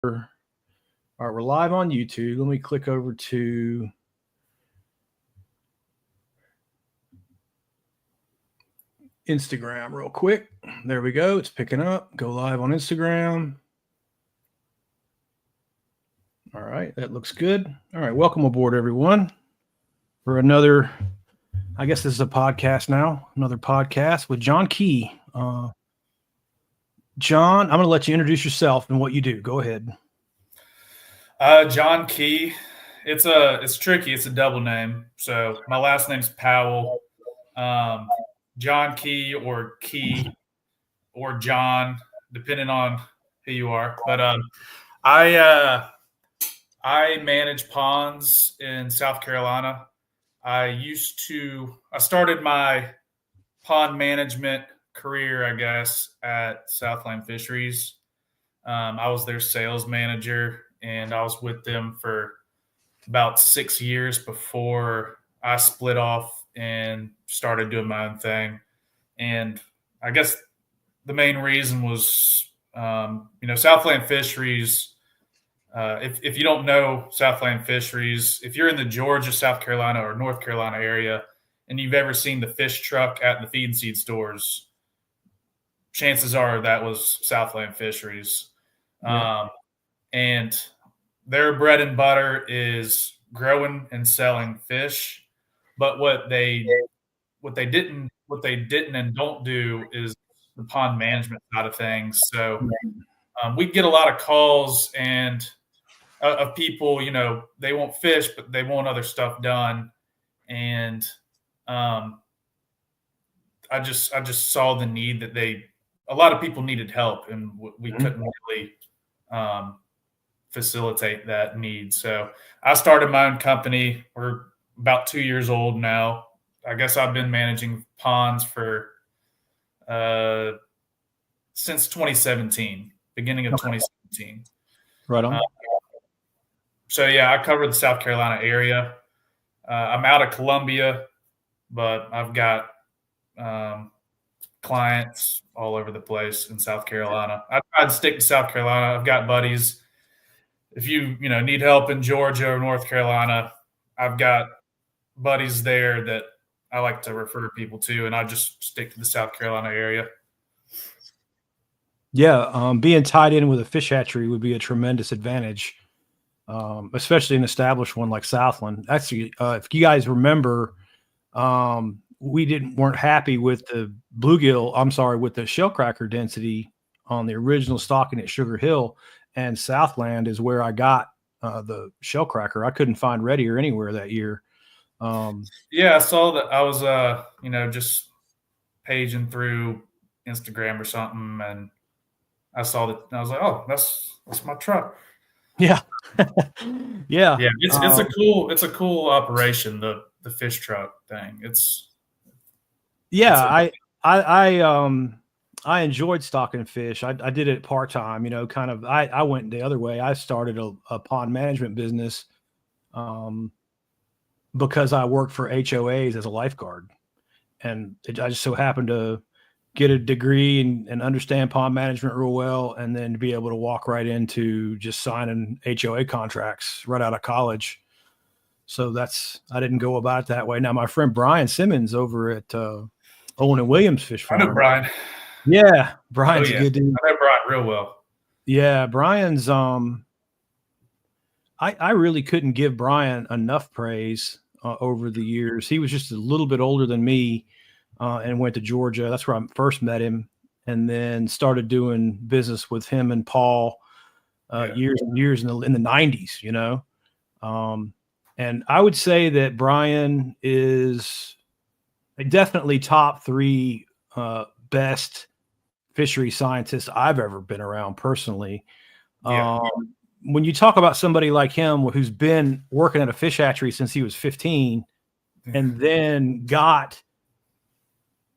All right, we're live on YouTube. Let me click over to Instagram real quick. There we go. It's picking up. Go live on Instagram. All right, that looks good. All right, welcome aboard, everyone, for another, I guess this is a podcast now, another podcast with John Key. John, I'm going to let you introduce yourself and what you do. Go ahead. John Key. It's tricky. It's a double name. So my last name's Powell. John Key or John, depending on who you are. But I manage ponds in South Carolina. I started my pond management career, I guess, at Southland Fisheries. I was their sales manager, and I was with them for about 6 years before I split off and started doing my own thing. And I guess the main reason was, Southland Fisheries. If you don't know Southland Fisheries, if you're in the Georgia, South Carolina, or North Carolina area, and you've ever seen the fish truck at the feed and seed stores, chances are that was Southland Fisheries. Yeah. And their bread and butter is growing and selling fish. But what they didn't and don't do is the pond management side of things. So we get a lot of calls and of people, they want fish, but they want other stuff done. And I just saw the need that a lot of people needed help, and we couldn't really facilitate that need. So I started my own company. We're about 2 years old now. I guess I've been managing ponds for since 2017, beginning of 2017. Right on. So yeah, I cover the South Carolina area. I'm out of Columbia, but I've got clients all over the place in South Carolina. I try to stick to South Carolina. I've got buddies. If you need help in Georgia or North Carolina, I've got buddies there that I like to refer people to, and I just stick to the South Carolina area. Yeah, being tied in with a fish hatchery would be a tremendous advantage, especially an established one like Southland. Actually, if you guys remember, we weren't happy with the bluegill. I'm sorry, with the shellcracker density on the original stocking at Sugar Hill, and Southland is where I got the shellcracker. I couldn't find Red Ear anywhere that year. Yeah, I saw that. I was just paging through Instagram or something, and I saw that. I was like, oh, that's my truck. Yeah. Yeah. It's a cool operation, the fish truck thing. I enjoyed stocking fish. I did it part-time, kind of. I went the other way. I started a pond management business because I worked for HOAs as a lifeguard, and I just so happened to get a degree and understand pond management real well, and then to be able to walk right into just signing HOA contracts right out of college. So I didn't go about it that way. Now, my friend Brian Simmons over at Owen and Williams Fish Farm. I know Brian. Yeah, Brian's a good dude. I know Brian real well. Yeah, Brian's I really couldn't give Brian enough praise over the years. He was just a little bit older than me and went to Georgia. That's where I first met him, and then started doing business with him and Paul years and years in the 90s, and I would say that Brian is definitely top 3 best fishery scientist I've ever been around personally. Yeah. When you talk about somebody like him who's been working at a fish hatchery since he was 15 and then got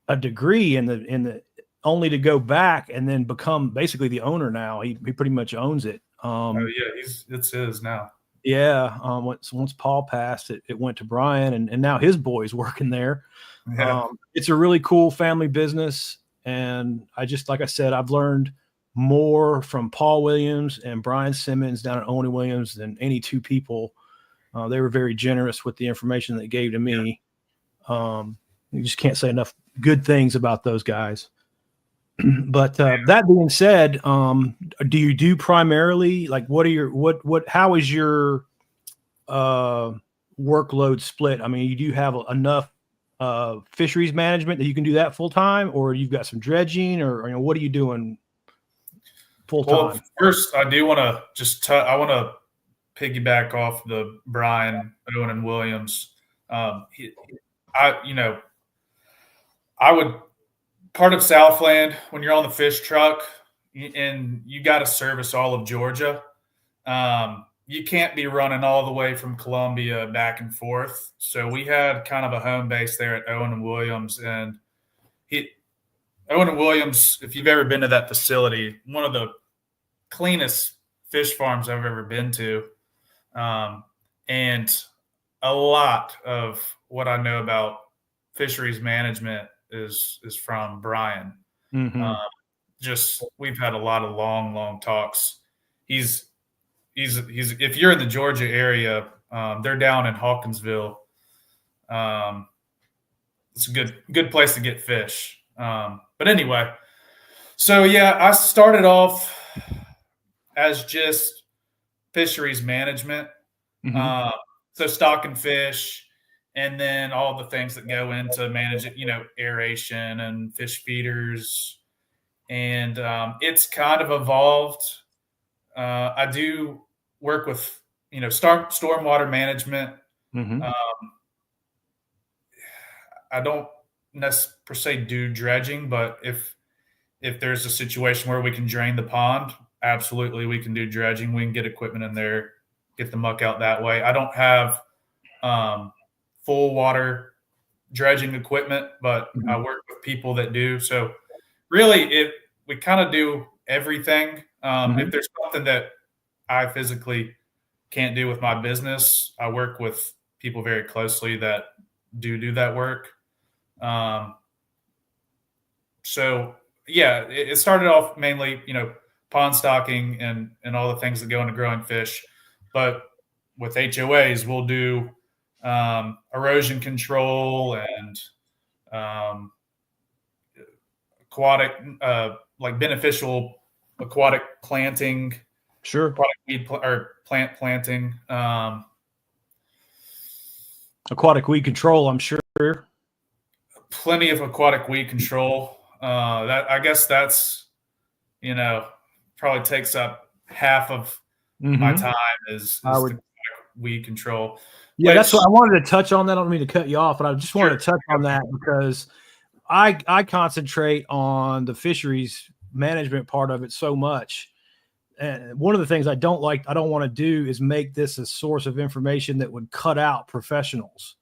a degree in the only to go back and then become basically the owner now. He pretty much owns it. It's his now. Yeah. Once Paul passed, it went to Brian, and now his boy's working there. Yeah. It's a really cool family business. And like I said, I've learned more from Paul Williams and Brian Simmons down at Owen Williams than any two people. They were very generous with the information they gave to me. You just can't say enough good things about those guys. But that being said, do you do primarily like how is your workload split? I mean, you do have enough fisheries management that you can do that full time, or you've got some dredging, or what are you doing full time? Well, first, I do want to I want to piggyback off the Brian, Owen, and Williams. I would part of Southland when you're on the fish truck and you got to service all of Georgia. You can't be running all the way from Columbia back and forth. So we had kind of a home base there at Owen and Williams, and Owen and Williams, if you've ever been to that facility, one of the cleanest fish farms I've ever been to. And a lot of what I know about fisheries management is from Brian. Mm-hmm. We've had a lot of long talks. He's if you're in the Georgia area, they're down in Hawkinsville. It's a good place to get fish. But anyway, so yeah, I started off as just fisheries management. Mm-hmm. So stocking fish, and then all the things that go into manage it, aeration and fish feeders. And it's kind of evolved. I do work with, stormwater management. Mm-hmm. I don't per se do dredging, but if there's a situation where we can drain the pond, absolutely we can do dredging. We can get equipment in there, get the muck out that way. I don't have full water dredging equipment, but I work with people that do. So really, we kind of do everything. If there's something that I physically can't do with my business, I work with people very closely that do that work. So yeah, it started off mainly, pond stocking and all the things that go into growing fish. But with HOAs, we'll do erosion control and aquatic, like beneficial aquatic planting. Sure. Aquatic weed or plant planting. Aquatic weed control, I'm sure. Plenty of aquatic weed control. That I guess that's probably takes up half of my time is the weed control. Yeah, that's what I wanted to touch on. That I don't mean to cut you off, but I just wanted to touch on that because I concentrate on the fisheries management part of it so much. And one of the things I don't want to do is make this a source of information that would cut out professionals.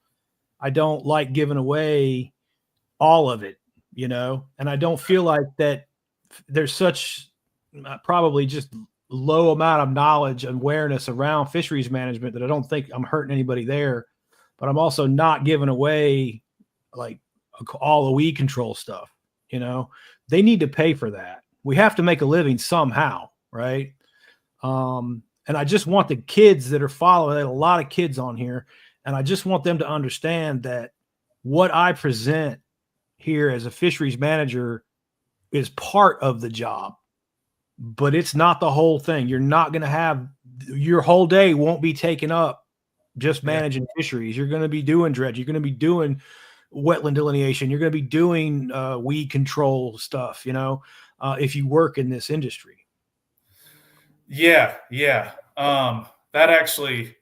I don't like giving away all of it, and I don't feel like that there's such probably just low amount of knowledge and awareness around fisheries management that I don't think I'm hurting anybody there, but I'm also not giving away like all the weed control stuff. They need to pay for that. We have to make a living somehow. Right. And I just want the kids that are following, a lot of kids on here, and I just want them to understand that what I present here as a fisheries manager is part of the job, but it's not the whole thing. You're not going to have your whole day won't be taken up just managing fisheries. You're going to be doing dredge. You're going to be doing wetland delineation. You're going to be doing weed control stuff, if you work in this industry. Yeah. That actually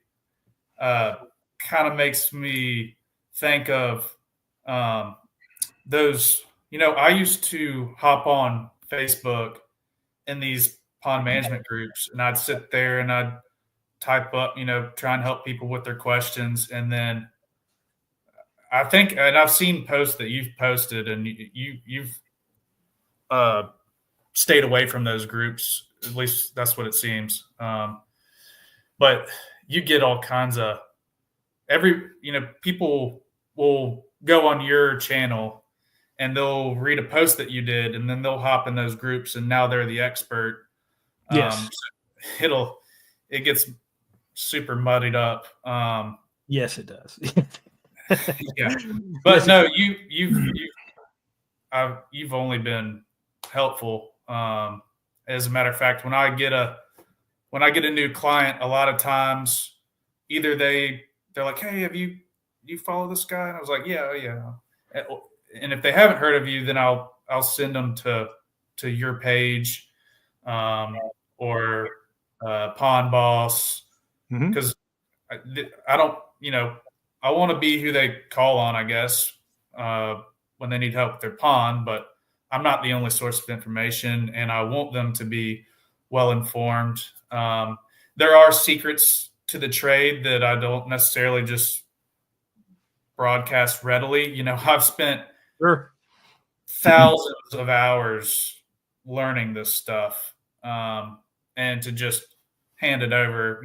kind of makes me think of those, I used to hop on Facebook in these pond management groups, and I'd sit there and I'd type up, try and help people with their questions. And then I think, and I've seen posts that you've posted, and you've stayed away from those groups. At least that's what it seems. But you get all kinds of people will go on your channel and they'll read a post that you did, and then they'll hop in those groups, and now they're the expert. Yes. So it gets super muddied up. Yes, it does. Yeah, but yes, no, you've only been helpful. As a matter of fact, when I get a new client, a lot of times either they're like, "Hey, you follow this guy?" And I was like, "Yeah, oh, yeah." And if they haven't heard of you, then I'll send them to your page, or Pond Boss, because I don't, I want to be who they call on, I guess, when they need help with their pond, but I'm not the only source of information, and I want them to be well informed. There are secrets to the trade that I don't necessarily just broadcast readily. I've spent thousands of hours learning this stuff, and to just hand it over,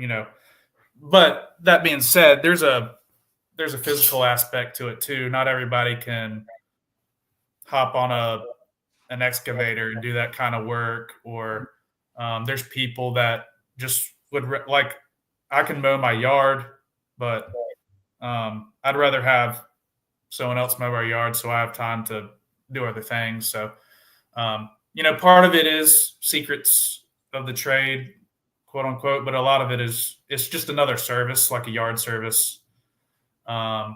But that being said, there's a physical aspect to it too. Not everybody can hop on an excavator and do that kind of work, or there's people that just would like, I can mow my yard, but I'd rather have someone else mow our yard so I have time to do other things. So, part of it is secrets of the trade, quote unquote, but a lot of it's just another service, like a yard service. And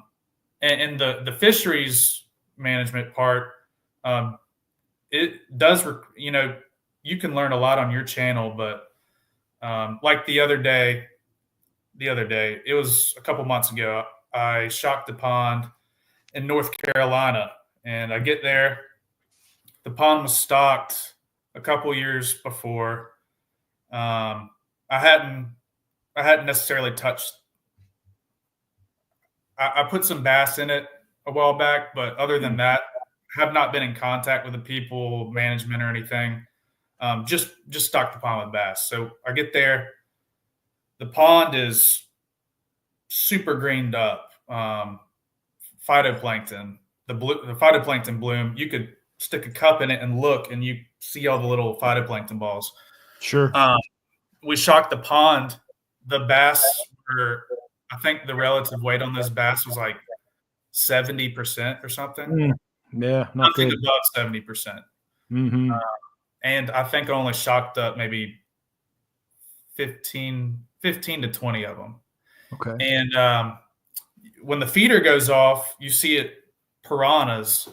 the fisheries management part, it does, you can learn a lot on your channel, but like the other day, it was a couple months ago, I shocked a pond in North Carolina, and I get there, the pond was stocked a couple years before. I hadn't necessarily touched. I put some bass in it a while back, but other than that, have not been in contact with the people, management, or anything. Just stocked the pond with bass. So I get there, the pond is super greened up. Phytoplankton, the phytoplankton bloom. You could stick a cup in it and look, and you see all the little phytoplankton balls. Sure. We shocked the pond. The bass were, I think the relative weight on this bass was like 70% or something. Yeah, nothing above 70%. Mm-hmm. And I think I only shocked up maybe 15 to 20 of them. Okay. And when the feeder goes off, you see it piranhas,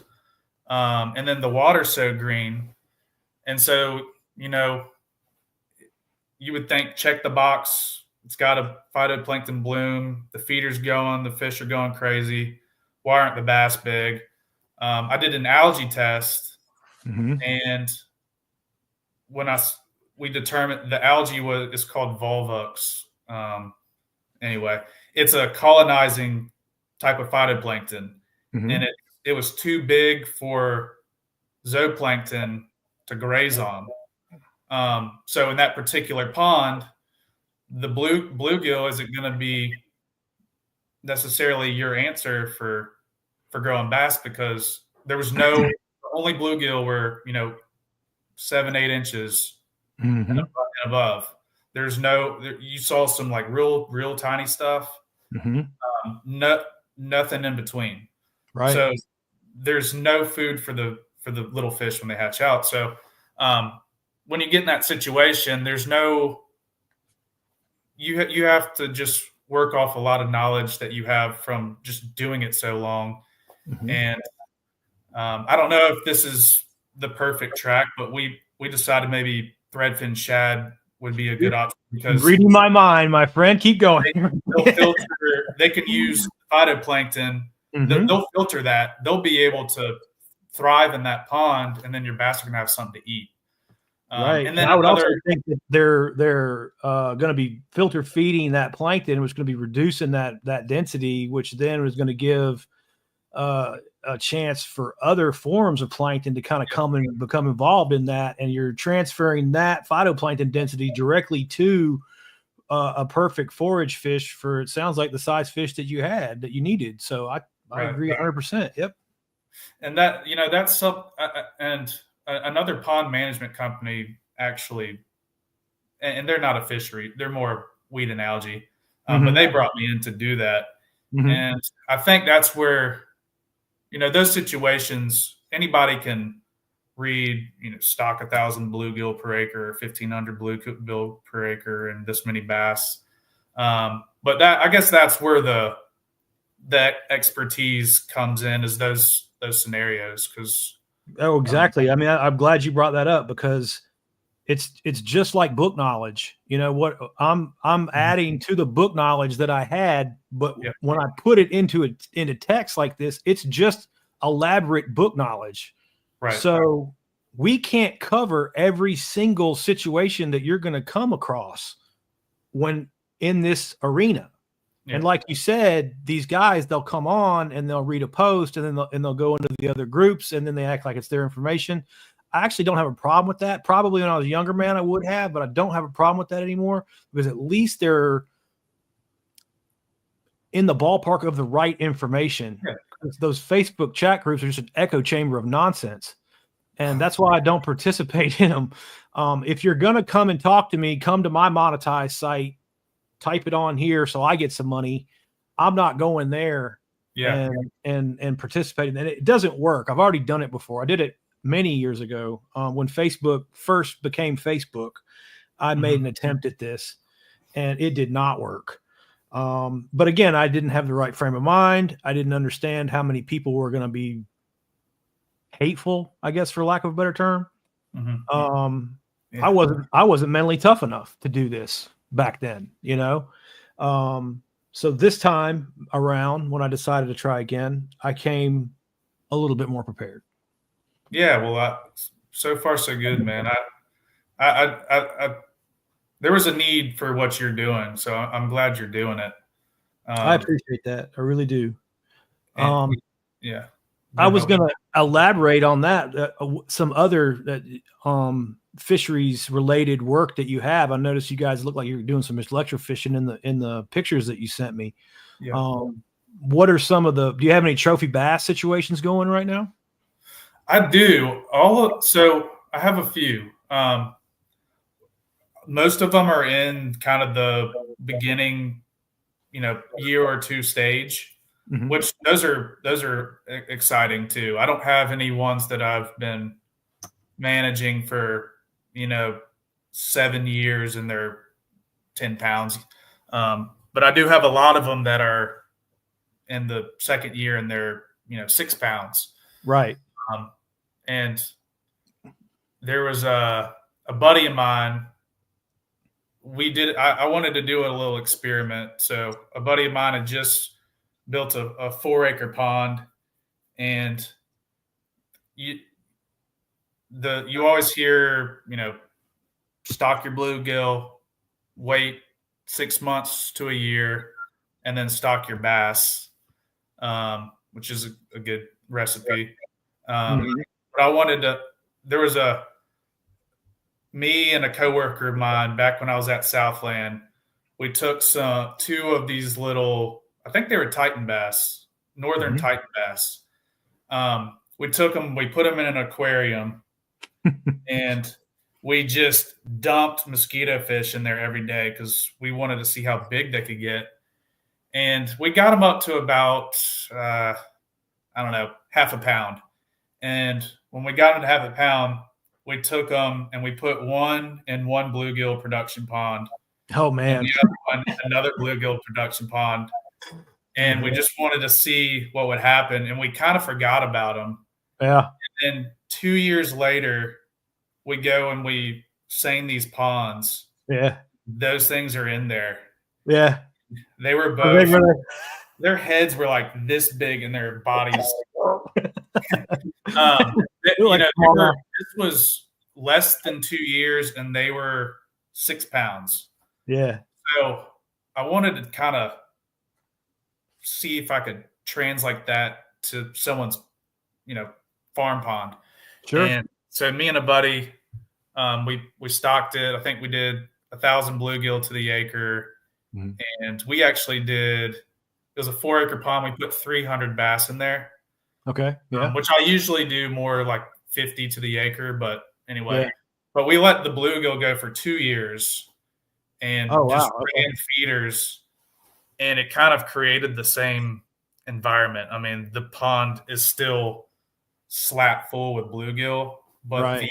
and then the water's so green. And so, you would think, check the box. It's got a phytoplankton bloom. The feeder's going. The fish are going crazy. Why aren't the bass big? I did an algae test, and when we determined the algae is called Volvox. Anyway, it's a colonizing type of phytoplankton, and it was too big for zooplankton to graze on. So in that particular pond, the bluegill isn't going to be necessarily your answer for growing bass, because there was the only bluegill were 7-8 inches and above. There's you saw some like real tiny stuff, nothing in between. Right. So there's no food for the little fish when they hatch out. So when you get in that situation, you have to just work off a lot of knowledge that you have from just doing it so long. And I don't know if this is the perfect track, but we decided maybe threadfin shad would be a good option, because reading my mind, my friend. Keep going. They can use phytoplankton. They'll filter that. They'll be able to thrive in that pond, and then your bass are going to have something to eat. Right. And then I would also think that they're going to be filter feeding that plankton, which is going to be reducing that density, which then is going to give a chance for other forms of plankton to kind of come and become involved in that. And you're transferring that phytoplankton density directly to a perfect forage fish for, it sounds like, the size fish that you needed. So I agree 100%. Yep. And that, that's some, and another pond management company actually, and they're not a fishery, they're more weed and algae. But Mm-hmm. they brought me in to do that. Mm-hmm. And I think that's where, those situations, anybody can read, stock 1,000 bluegill per acre, 1,500 bluegill per acre, and this many bass. But I guess that's where that expertise comes in, is those scenarios. Because Oh, exactly. I mean, I'm glad you brought that up because it's just like book knowledge. You know what? I'm adding to the book knowledge that I had, but yeah, when I put it into text like this, it's just elaborate book knowledge. right, So we can't cover every single situation that you're going to come across when in this arena. yeah, And like you said, these guys, they'll come on and they'll read a post and then they'll go into the other groups and then they act like it's their information. I actually don't have a problem with that. Probably when I was a younger man, I would have, but I don't have a problem with that anymore because at least they're in the ballpark of the right information. yeah, Those Facebook chat groups are just an echo chamber of nonsense. And that's why I don't participate in them. If you're going to come and talk to me, come to my monetized site, type it on here so I get some money. I'm not going there yeah. and participating. And it doesn't work. I've already done it before. I did it many years ago when Facebook first became Facebook. I made an attempt at this, and it did not work. But again, I didn't have the right frame of mind. I didn't understand how many people were going to be hateful, I guess, for lack of a better term. Yeah. I wasn't mentally tough enough to do this back then, so this time around when I decided to try again, I came a little bit more prepared. Yeah, well, so far so good, man. I there was a need for what you're doing, so I'm glad you're doing it. I appreciate that. I really do. And yeah, I been was helping. going to elaborate on that. Some other fisheries related work that you have. I noticed you guys look like you're doing some electrofishing in the pictures that you sent me. Yeah. What are some of do you have any trophy bass situations going right now? I do. So I have a few. Most of them are in kind of the beginning, year or two stage, which those are exciting too. I don't have any ones that I've been managing for 7 years and they're 10 pounds, but I do have a lot of them that are in the second year and they're 6 pounds. Right. And there was a buddy of mine. I wanted to do a little experiment. So a buddy of mine had just built a 4-acre pond, and you always hear, stock your bluegill, wait 6 months to a year, and then stock your bass, which is a good recipe. But I wanted to. There was me and a coworker of mine back when I was at Southland. We took two of these little, I think they were Titan bass, northern Titan bass. We took them, we put them in an aquarium, and we just dumped mosquito fish in there every day because we wanted to see how big they could get. And we got them up to about, I don't know, half a pound. And when we got them to half a pound, we took them and we put one in one bluegill production pond. Oh man. And the other one in another bluegill production pond. And we just wanted to see what would happen. And we kind of forgot about them. Yeah. And then 2 years later, we go and we seine these ponds. Yeah. Those things are in there. Yeah. They were both, their heads were like this big and their bodies. This was less than 2 years and they were 6 pounds. Yeah. So I wanted to kind of see if I could translate that to someone's, farm pond. Sure. And so me and a buddy, we stocked it. I think we did 1,000 bluegill to the acre. And we actually did, it was a 4-acre pond. We put 300 bass in there. Okay. Yeah. which I usually do more like 50 to the acre. But anyway, Yeah. but we let the bluegill go for 2 years Oh, and just wow. Okay. ran feeders, and it kind of created the same environment. I mean, the pond is still slap full with bluegill, but Right.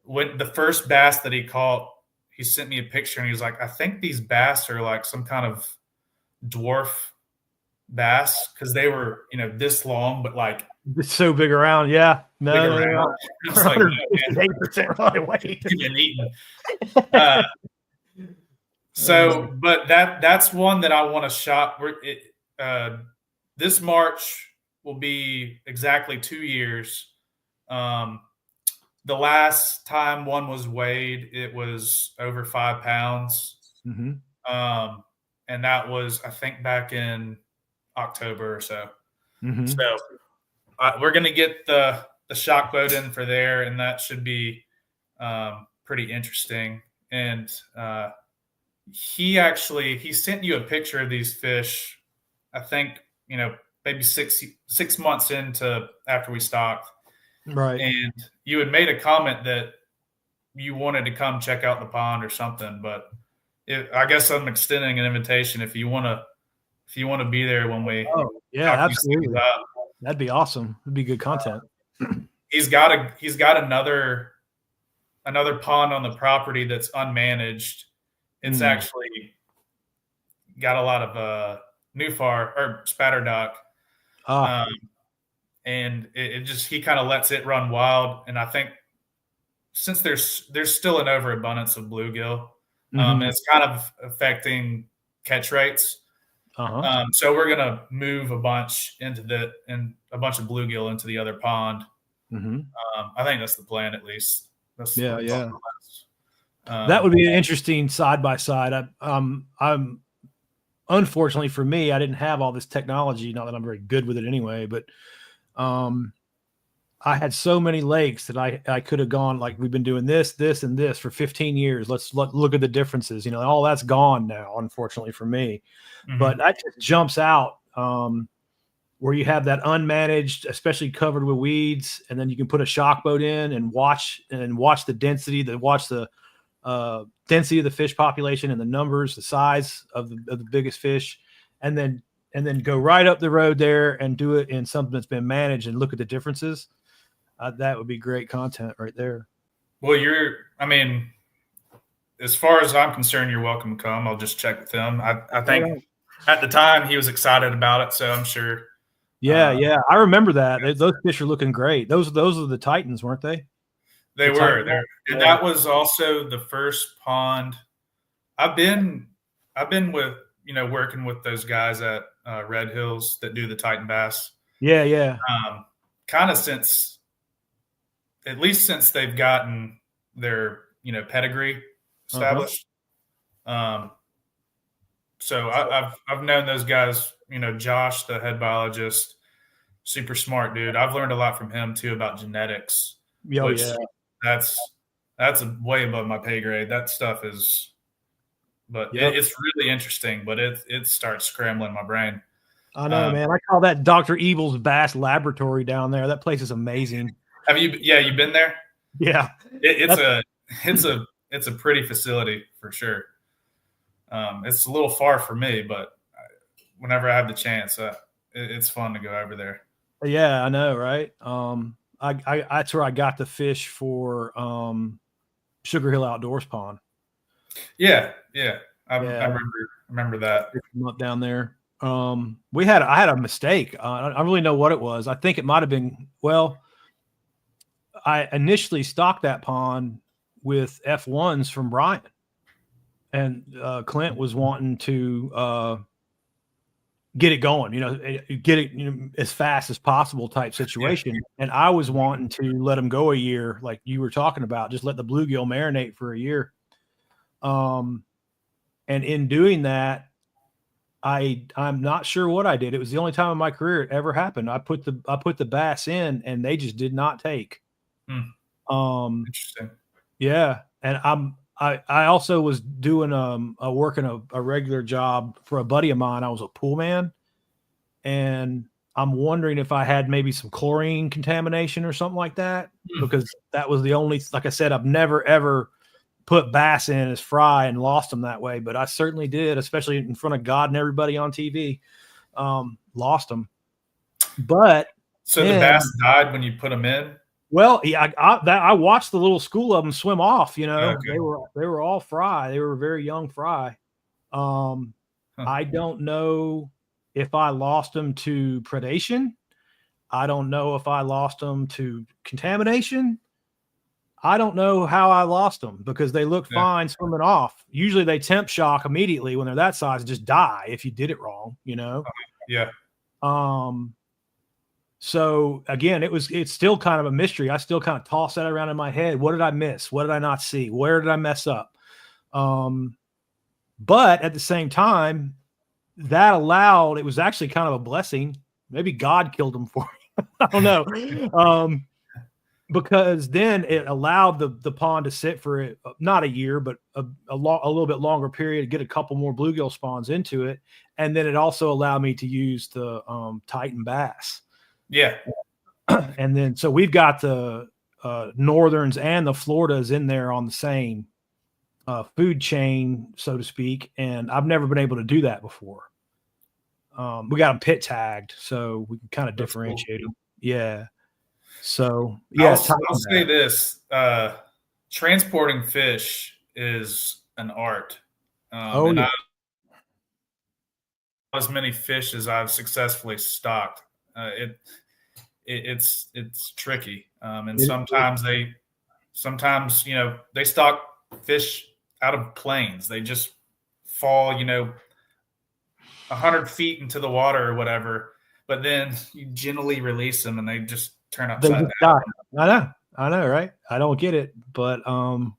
when the first bass that he caught, he sent me a picture and he was like, I think these bass are like some kind of dwarf bass because they were, this long, but like It's so big around. Yeah. big No, no, around. no. I was like, no, man, 158% of my weight. getting eaten. Uh, so, but that's one that I want to shot. This March will be exactly 2 years. Um, the last time one was weighed, it was over 5 pounds. Mm-hmm. And that was, I think, back in October or so. Mm-hmm. So we're going to get the shock boat in for there, and that should be pretty interesting. And he sent you a picture of these fish, I think, maybe 6 months into after we stocked. Right. And you had made a comment that you wanted to come check out the pond or something, but I guess I'm extending an invitation if you want to be there when we Oh, yeah, absolutely. That'd be awesome. It'd be good content. He's got another pond on the property that's unmanaged. It's actually got a lot of newfar or spatterdock, and it just he kind of lets it run wild. And I think since there's still an overabundance of bluegill, it's kind of affecting catch rates. So we're gonna move a bunch and a bunch of bluegill into the other pond. I think that's the plan, at least. Yeah. That would be an interesting side by side. I'm unfortunately for me, I didn't have all this technology. Not that I'm very good with it anyway, but I had so many lakes that I could have gone, like, we've been doing this, and this for 15 years. Let's look at the differences. All that's gone now, unfortunately for me. But that just jumps out, where you have that unmanaged, especially covered with weeds, and then you can put a shock boat in and watch the density, watch the density of the fish population and the numbers, the size of the biggest fish, and then go right up the road there and do it in something that's been managed and look at the differences. That would be great content right there. Well, as far as I'm concerned, you're welcome to come. I'll just check with him. I think at the time he was excited about it, so I'm sure. Yeah. I remember that. Those fish are looking great. Those are the Titans, weren't they? They were there. And that was also the first pond. I've been with, working with those guys at Red Hills that do the Titan bass. Yeah. Kind of at least since they've gotten their, pedigree established. So I've known those guys, Josh, the head biologist, super smart dude. I've learned a lot from him too about genetics. That's way above my pay grade. That stuff is, but it's really interesting, but it starts scrambling my brain. I know, man. I call that Dr. Evil's Bass Laboratory down there. That place is amazing. Have you? Yeah, you've been there. Yeah, it's a pretty facility for sure. It's a little far for me, but whenever I have the chance, it's fun to go over there. Yeah, I know, right? That's where I got the fish for Sugar Hill Outdoors Pond. Yeah. I remember that. Up down there. I had a mistake. I don't really know what it was. I think it might have been, I initially stocked that pond with F1s from Brian, and Clint was wanting to get it going, get it as fast as possible type situation. And I was wanting to let him go a year, like you were talking about, just let the bluegill marinate for a year. And in doing that, I'm not sure what I did. It was the only time in my career it ever happened. I put the bass in and they just did not take. Interesting. Yeah. And I also was doing working a regular job for a buddy of mine. I was a pool man, and I'm wondering if I had maybe some chlorine contamination or something like that, because that was the only, like I said, I've never ever put bass in as fry and lost them that way, but I certainly did, especially in front of God and everybody on TV. Lost them. But So the then, bass died when you put them in? well, yeah, I watched the little school of them swim off. You know, Okay. they were all fry. They were very young fry. Um, Huh. I don't know if I lost them to predation. I don't know if I lost them to contamination. I don't know how I lost them because they looked Yeah. fine swimming off. Usually they temp shock immediately when they're that size and just die if you did it wrong, you know? Yeah. Um, so again, it's still kind of a mystery. I still kind of toss that around in my head. What did I miss? What did I not see? Where did I mess up? But at the same time, that allowed, it was actually kind of a blessing. Maybe God killed them for me. I don't know. Because then it allowed the pond to sit for not a year, but a little bit longer period, get a couple more bluegill spawns into it. And then it also allowed me to use the Titan bass. Yeah. And then, so we've got the Northerns and the Floridas in there on the same food chain, so to speak. And I've never been able to do that before. We got them pit tagged, so we can kind of differentiate them. Yeah. So yeah, I'll say this: transporting fish is an art, oh and yeah, as many fish as I've successfully stocked. It's tricky, and sometimes they stock fish out of planes. They just fall 100 feet into the water or whatever, but then you gently release them and they just turn they upside just down. die. I know, right? I don't get it, but I'm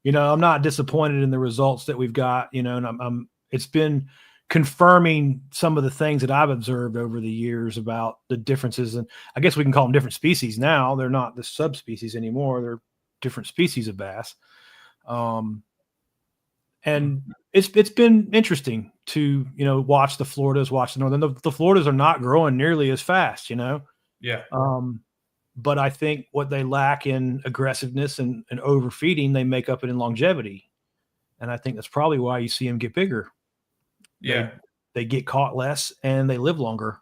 not disappointed in the results that we've got. And it's been confirming some of the things that I've observed over the years about the differences, and I guess we can call them different species now. They're not the subspecies anymore; they're different species of bass. And it's been interesting to watch the Floridas, watch the Northern. The Floridas are not growing nearly as fast, Yeah. But I think what they lack in aggressiveness and overfeeding, they make up it in longevity. And I think that's probably why you see them get bigger. Yeah. They get caught less and they live longer.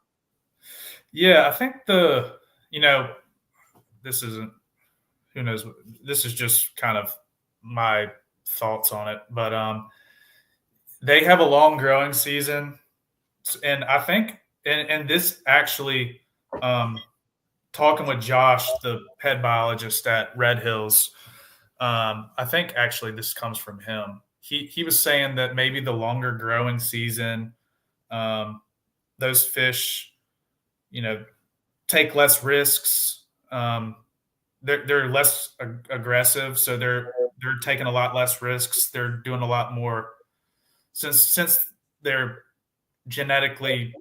Yeah. I think this isn't, who knows, this is just kind of my thoughts on it, but they have a long growing season. And I think, and this actually, talking with Josh, the head biologist at Red Hills, I think actually this comes from him. He was saying that maybe the longer growing season, those fish, take less risks. They're less aggressive, so they're taking a lot less risks. They're doing a lot more since they're genetically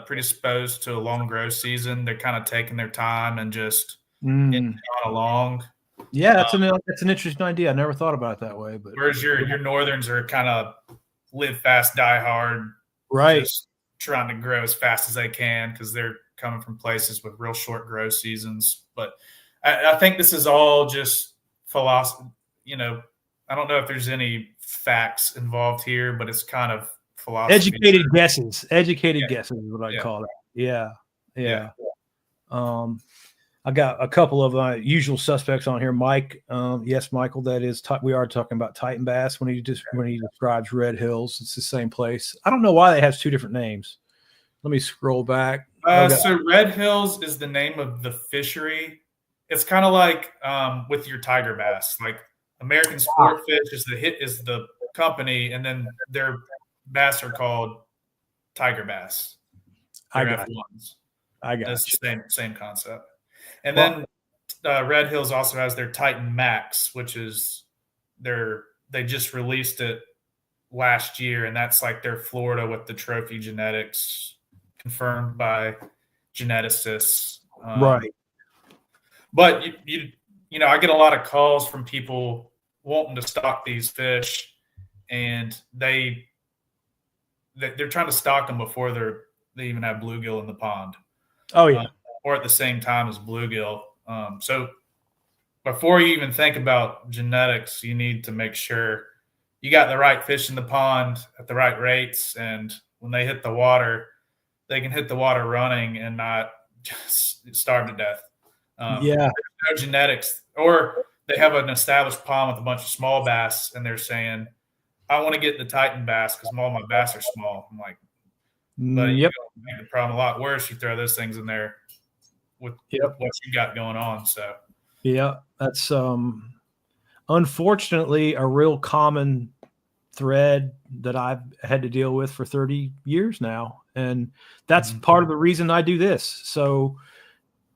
predisposed to a long growth season. They're kind of taking their time and just getting on along. Yeah, that's an interesting idea. I never thought about it that way. But whereas your Northerns are kind of live fast, die hard, right, just trying to grow as fast as they can because they're coming from places with real short growth seasons. But I think this is all just philosophy. I don't know if there's any facts involved here, but it's kind of philosophy. Educated guesses is what I'd call that. Yeah. I got a couple of usual suspects on here. Mike, yes, Michael, that is, we are talking about Titan bass when he describes Red Hills. It's the same place. I don't know why they have two different names. Let me scroll back. So Red Hills is the name of the fishery. It's kind of like with your tiger bass, like American Sportfish is the company, and then their bass are called tiger bass. They're F1s. I got it's the same concept. And then Red Hills also has their Titan Max, which is they just released it last year, and that's like their Florida with the trophy genetics confirmed by geneticists. Right. But I get a lot of calls from people wanting to stock these fish, and they're trying to stock them before they even have bluegill in the pond. Oh yeah. Or at the same time as bluegill. So before you even think about genetics, you need to make sure you got the right fish in the pond at the right rates, and when they hit the water, they can hit the water running and not just starve to death. Yeah. There's no genetics, or they have an established pond with a bunch of small bass, and they're saying, "I want to get the Titan bass because all my bass are small." I'm like, "But Yep. you're going to make the problem a lot worse. You throw those things in there with Yep. what you got going on." So, Yeah. That's unfortunately a real common thread that I've had to deal with for 30 years now. And that's part of the reason I do this. So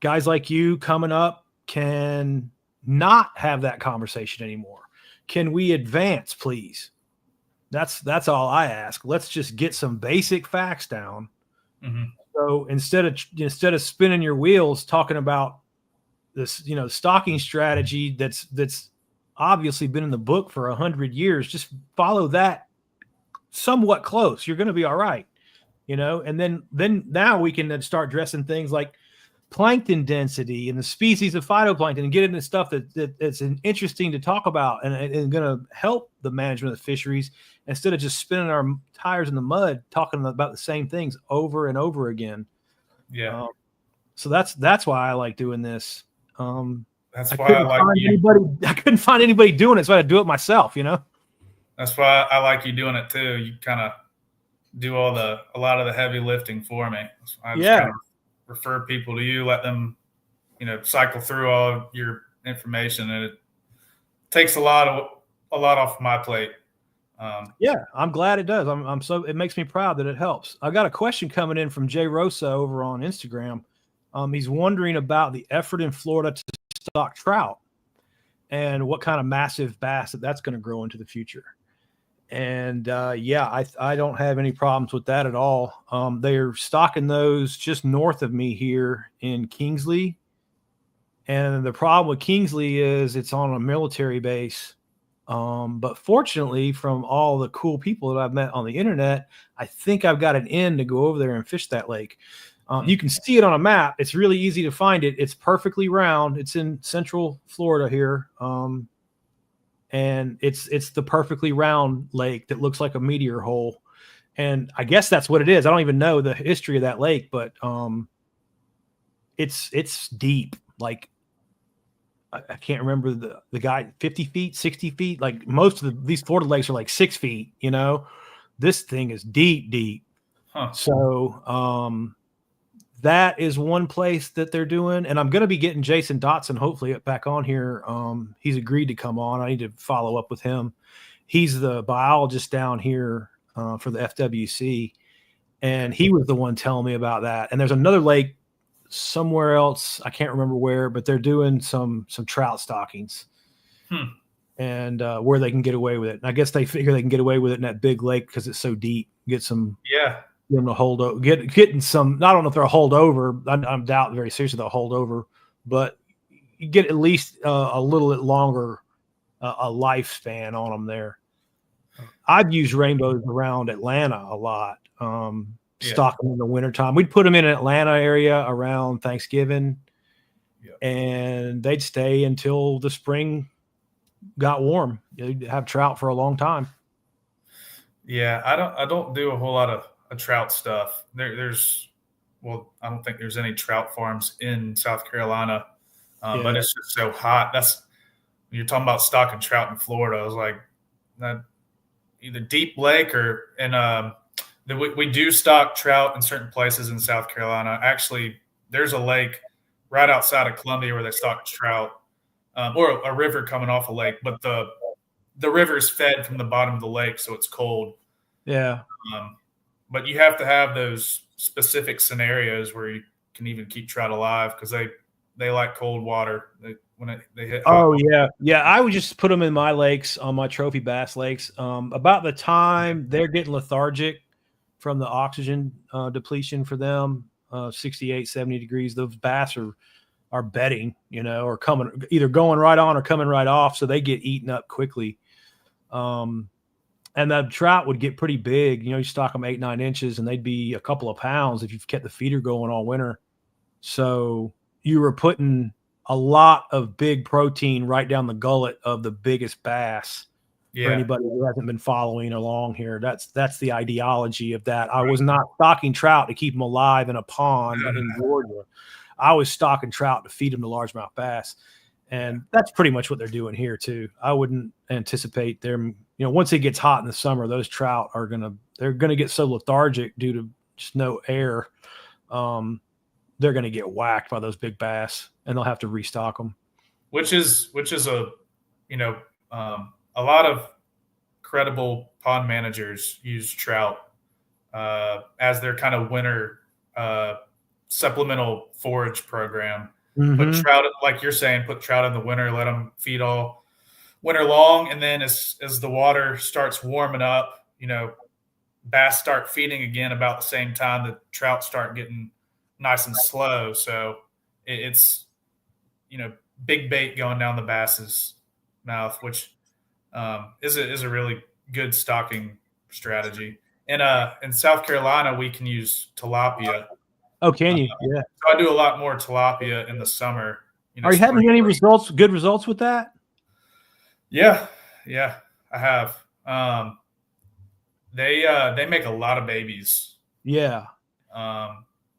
guys like you coming up can not have that conversation anymore. Can we advance, please? That's all I ask. Let's just get some basic facts down. So instead of spinning your wheels talking about this, stocking strategy that's obviously been in the book for 100 years, just follow that somewhat close. You're going to be all right, and then now we can then start addressing things like plankton density and the species of phytoplankton and get into stuff that's interesting to talk about and going to help the management of the fisheries instead of just spinning our tires in the mud talking about the same things over and over again. yeah. So that's why I like doing this. That's why I like you. I couldn't find anybody doing it, so I had to do it myself. That's why I like you doing it too. You kind of do a lot of the heavy lifting for me. I just kind of refer people to you, let them, cycle through all your information, and it takes a lot off my plate. Yeah, I'm glad it does. It makes me proud that it helps. I got a question coming in from Jay Rosa over on Instagram. He's wondering about the effort in Florida to stock trout and what kind of massive bass that's going to grow into the future. And I don't have any problems with that at all. They're stocking those just north of me here in Kingsley. And the problem with Kingsley is it's on a military base. But fortunately, from all the cool people that I've met on the internet, I think I've got an in to go over there and fish that lake. You can see it on a map. It's really easy to find it. It's perfectly round. It's in central Florida here. And it's the perfectly round lake that looks like a meteor hole. And I guess that's what it is. I don't even know the history of that lake, but it's deep. Like I can't remember the guy, 50 feet, 60 feet. Like most of these Florida lakes are like 6 feet, this thing is deep. Huh. So that is one place that they're doing. And I'm going to be getting Jason Dotson, hopefully back on here. He's agreed to come on. I need to follow up with him. He's the biologist down here for the FWC. And he was the one telling me about that. And there's another lake somewhere else, I can't remember where, but they're doing some trout stockings and where they can get away with it. And I guess they figure they can get away with it in that big lake because it's so deep. Get them to hold over, getting some. I don't know if they're a holdover. I'm doubting very seriously they'll hold over, but you get at least a little bit longer a lifespan on them there. I've used rainbows around Atlanta a lot. Stock them in the wintertime. We'd put them in an Atlanta area around Thanksgiving, and they'd stay until the spring got warm. You'd have trout for a long time. Yeah, I don't do a whole lot of trout stuff. I don't think there's any trout farms in South Carolina, but it's just so hot. That's when you're talking about stocking trout in Florida. I was like, that either deep lake or in we do stock trout in certain places in South Carolina. Actually, there's a lake right outside of Columbia where they stock trout, or a river coming off a lake, but the river is fed from the bottom of the lake, so it's cold. Yeah. But you have to have those specific scenarios where you can even keep trout alive because they like cold water. They hit. Oh yeah. I would just put them in my lakes, on my trophy bass lakes. About the time they're getting lethargic from the oxygen depletion for them, 68, 70 degrees, those bass are bedding, or either going right on or coming right off. So they get eaten up quickly. And the trout would get pretty big. You stock them 8-9 inches and they'd be a couple of pounds if you've kept the feeder going all winter. So you were putting a lot of big protein right down the gullet of the biggest bass. For Yeah. anybody who hasn't been following along here, that's the ideology of that. I was not stocking trout to keep them alive in a pond in Georgia. I was stocking trout to feed them to largemouth bass. And that's pretty much what they're doing here too. I wouldn't anticipate them, once it gets hot in the summer, those trout they're gonna get so lethargic due to just no air. They're gonna get whacked by those big bass, and they'll have to restock them. Which is a lot of credible pond managers use trout as their kind of winter supplemental forage program. Put trout, like you're saying, put trout in the winter, let them feed all winter long, and then as the water starts warming up, bass start feeding again about the same time the trout start getting nice and slow. So it's big bait going down the bass's mouth, which is a really good stocking strategy. And in South Carolina, we can use tilapia. Oh, can you? Yeah. So I do a lot more tilapia in the summer. Are you having any good results with that? Yeah, I have. They make a lot of babies. Yeah.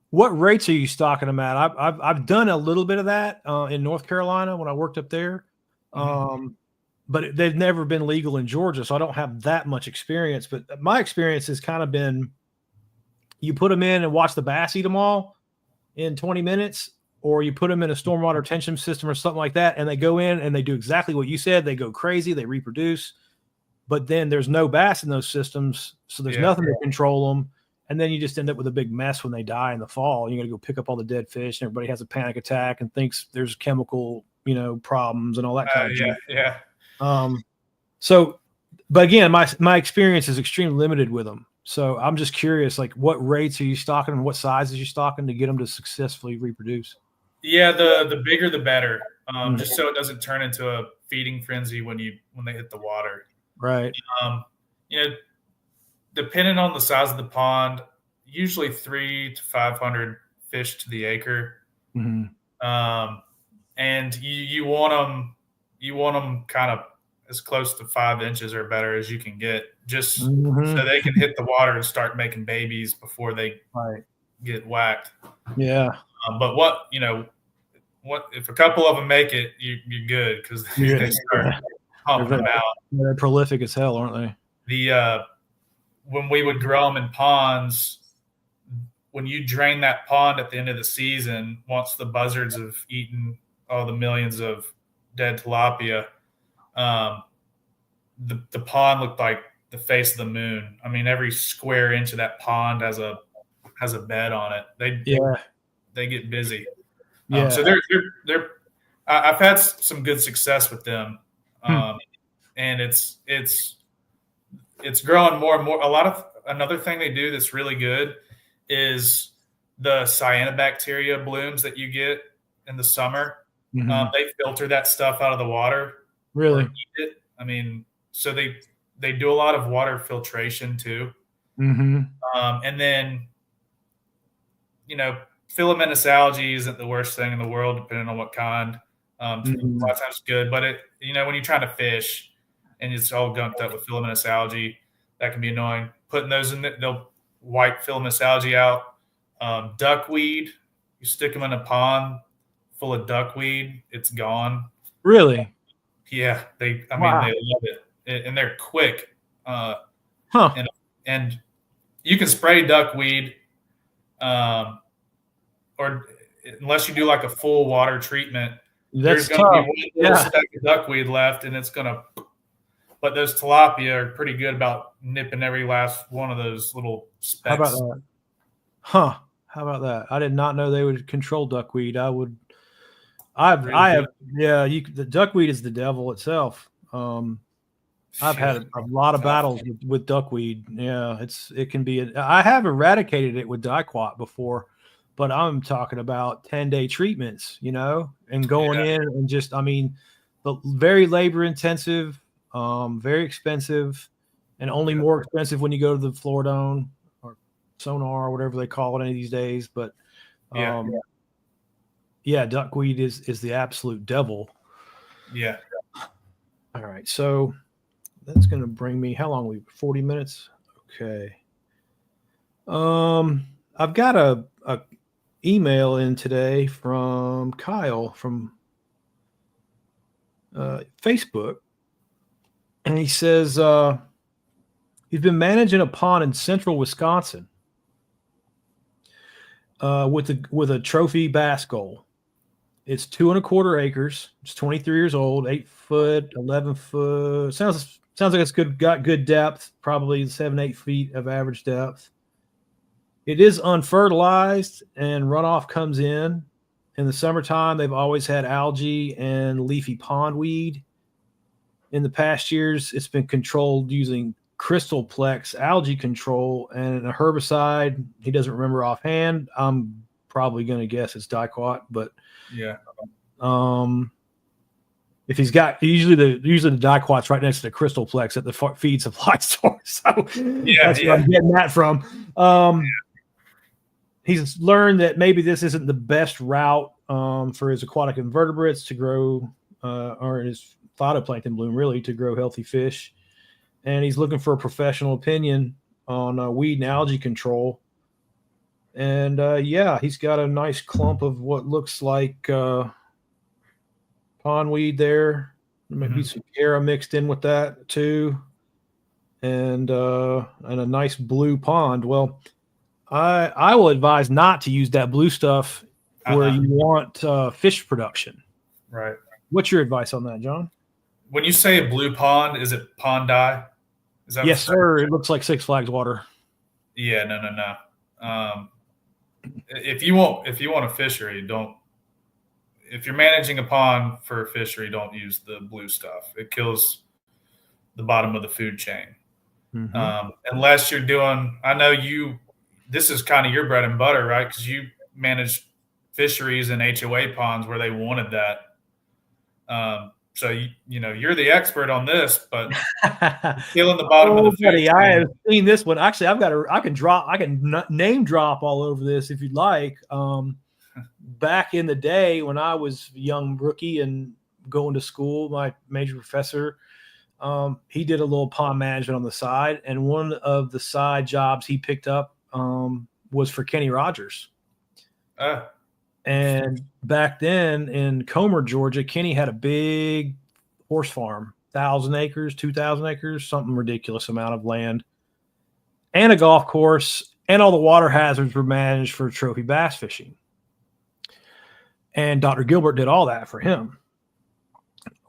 What rates are you stocking them at? I've done a little bit of that in North Carolina when I worked up there, but they've never been legal in Georgia, so I don't have that much experience. But my experience has kind of been, you put them in and watch the bass eat them all in 20 minutes, or you put them in a stormwater retention system or something like that, and they go in and they do exactly what you said. They go crazy, they reproduce, but then there's no bass in those systems, so there's nothing to control them. And then you just end up with a big mess when they die in the fall. You got to go pick up all the dead fish, and everybody has a panic attack and thinks there's chemical, problems and all that kind of stuff. Yeah. So, but again, my experience is extremely limited with them. So I'm just curious, like, what rates are you stocking and what sizes you stocking to get them to successfully reproduce? Yeah, the bigger the better, just so it doesn't turn into a feeding frenzy when they hit the water. Right. Depending on the size of the pond, usually 300 to 500 fish to the acre. And you want them kind of as close to 5 inches or better as you can get, just so they can hit the water and start making babies before they get whacked. Yeah. But what if a couple of them make it, you're good, because they start pumping them out. They're prolific as hell, aren't they? When we would grow them in ponds, when you drain that pond at the end of the season, once the buzzards have eaten all the millions of dead tilapia, the pond looked like the face of the moon. I mean, every square inch of that pond has a bed on it. They get busy. So they're I've had some good success with them, and it's growing more and more. Another thing they do that's really good is the cyanobacteria blooms that you get in the summer. They filter that stuff out of the water. Really? Eat it. I mean, so they do a lot of water filtration too. And then, filamentous algae isn't the worst thing in the world, depending on what kind. A lot of times it's good, but when you're trying to fish and it's all gunked up with filamentous algae, that can be annoying. Putting those in, they'll wipe filamentous algae out. Duckweed, you stick them in a pond full of duckweed, it's gone. Really? Yeah, they love it, and they're quick. And you can spray duckweed, or unless you do like a full water treatment, there's going to be one little speck of duckweed left, and it's going to. But those tilapia are pretty good about nipping every last one of those little specks. How about that? How about that? I did not know they would control duckweed. The duckweed is the devil itself. I've had a lot of battles with duckweed. Yeah, it can be. I have eradicated it with Diquat before, but I'm talking about 10-day treatments, and going in and just, but very labor intensive, very expensive, and only more expensive when you go to the Floridone or Sonar or whatever they call it any of these days. But Yeah, duckweed is the absolute devil. Yeah. All right, so that's going to bring me. How long? We 40 minutes. Okay. I've got a email in today from Kyle from Facebook, and he says he's been managing a pond in central Wisconsin with a trophy bass goal. It's 2.25 acres. It's 23 years old, 8 foot, 11 foot. Sounds like it's good. Got good depth, probably 7-8 feet of average depth. It is unfertilized, and runoff comes in. In the summertime, they've always had algae and leafy pondweed. In the past years, it's been controlled using Crystalplex algae control and a herbicide. He doesn't remember offhand. I'm probably going to guess it's diquat, but Yeah. If he's got usually the diquat's right next to the Crystalplex at the feed supply store, so that's where I'm getting that from. He's learned that maybe this isn't the best route for his aquatic invertebrates to grow, or his phytoplankton bloom really to grow healthy fish, and he's looking for a professional opinion on weed and algae control. And he's got a nice clump of what looks like pondweed there. Maybe some Cara mixed in with that too, and a nice blue pond. Well, I will advise not to use that blue stuff where you want fish production. Right. What's your advice on that, John? When you say a blue pond, is it pond dye? Is that yes, sir? It looks like Six Flags water. Yeah, no. If you want a fishery, don't. If you're managing a pond for a fishery, don't use the blue stuff. It kills the bottom of the food chain. Unless you're doing, I know this is kind of your bread and butter, right? Because you manage fisheries and HOA ponds where they wanted that. So you're the expert on this, but killing the bottom of the food chain. I have seen this one. Actually, I can name drop all over this if you'd like. Back in the day when I was a young rookie and going to school, my major professor, he did a little pond management on the side, and one of the side jobs he picked up was for Kenny Rogers. And back then in Comer, Georgia, Kenny had a big horse farm, 1,000 acres, 2,000 acres, something ridiculous amount of land, and a golf course, and all the water hazards were managed for trophy bass fishing. And Dr. Gilbert did all that for him.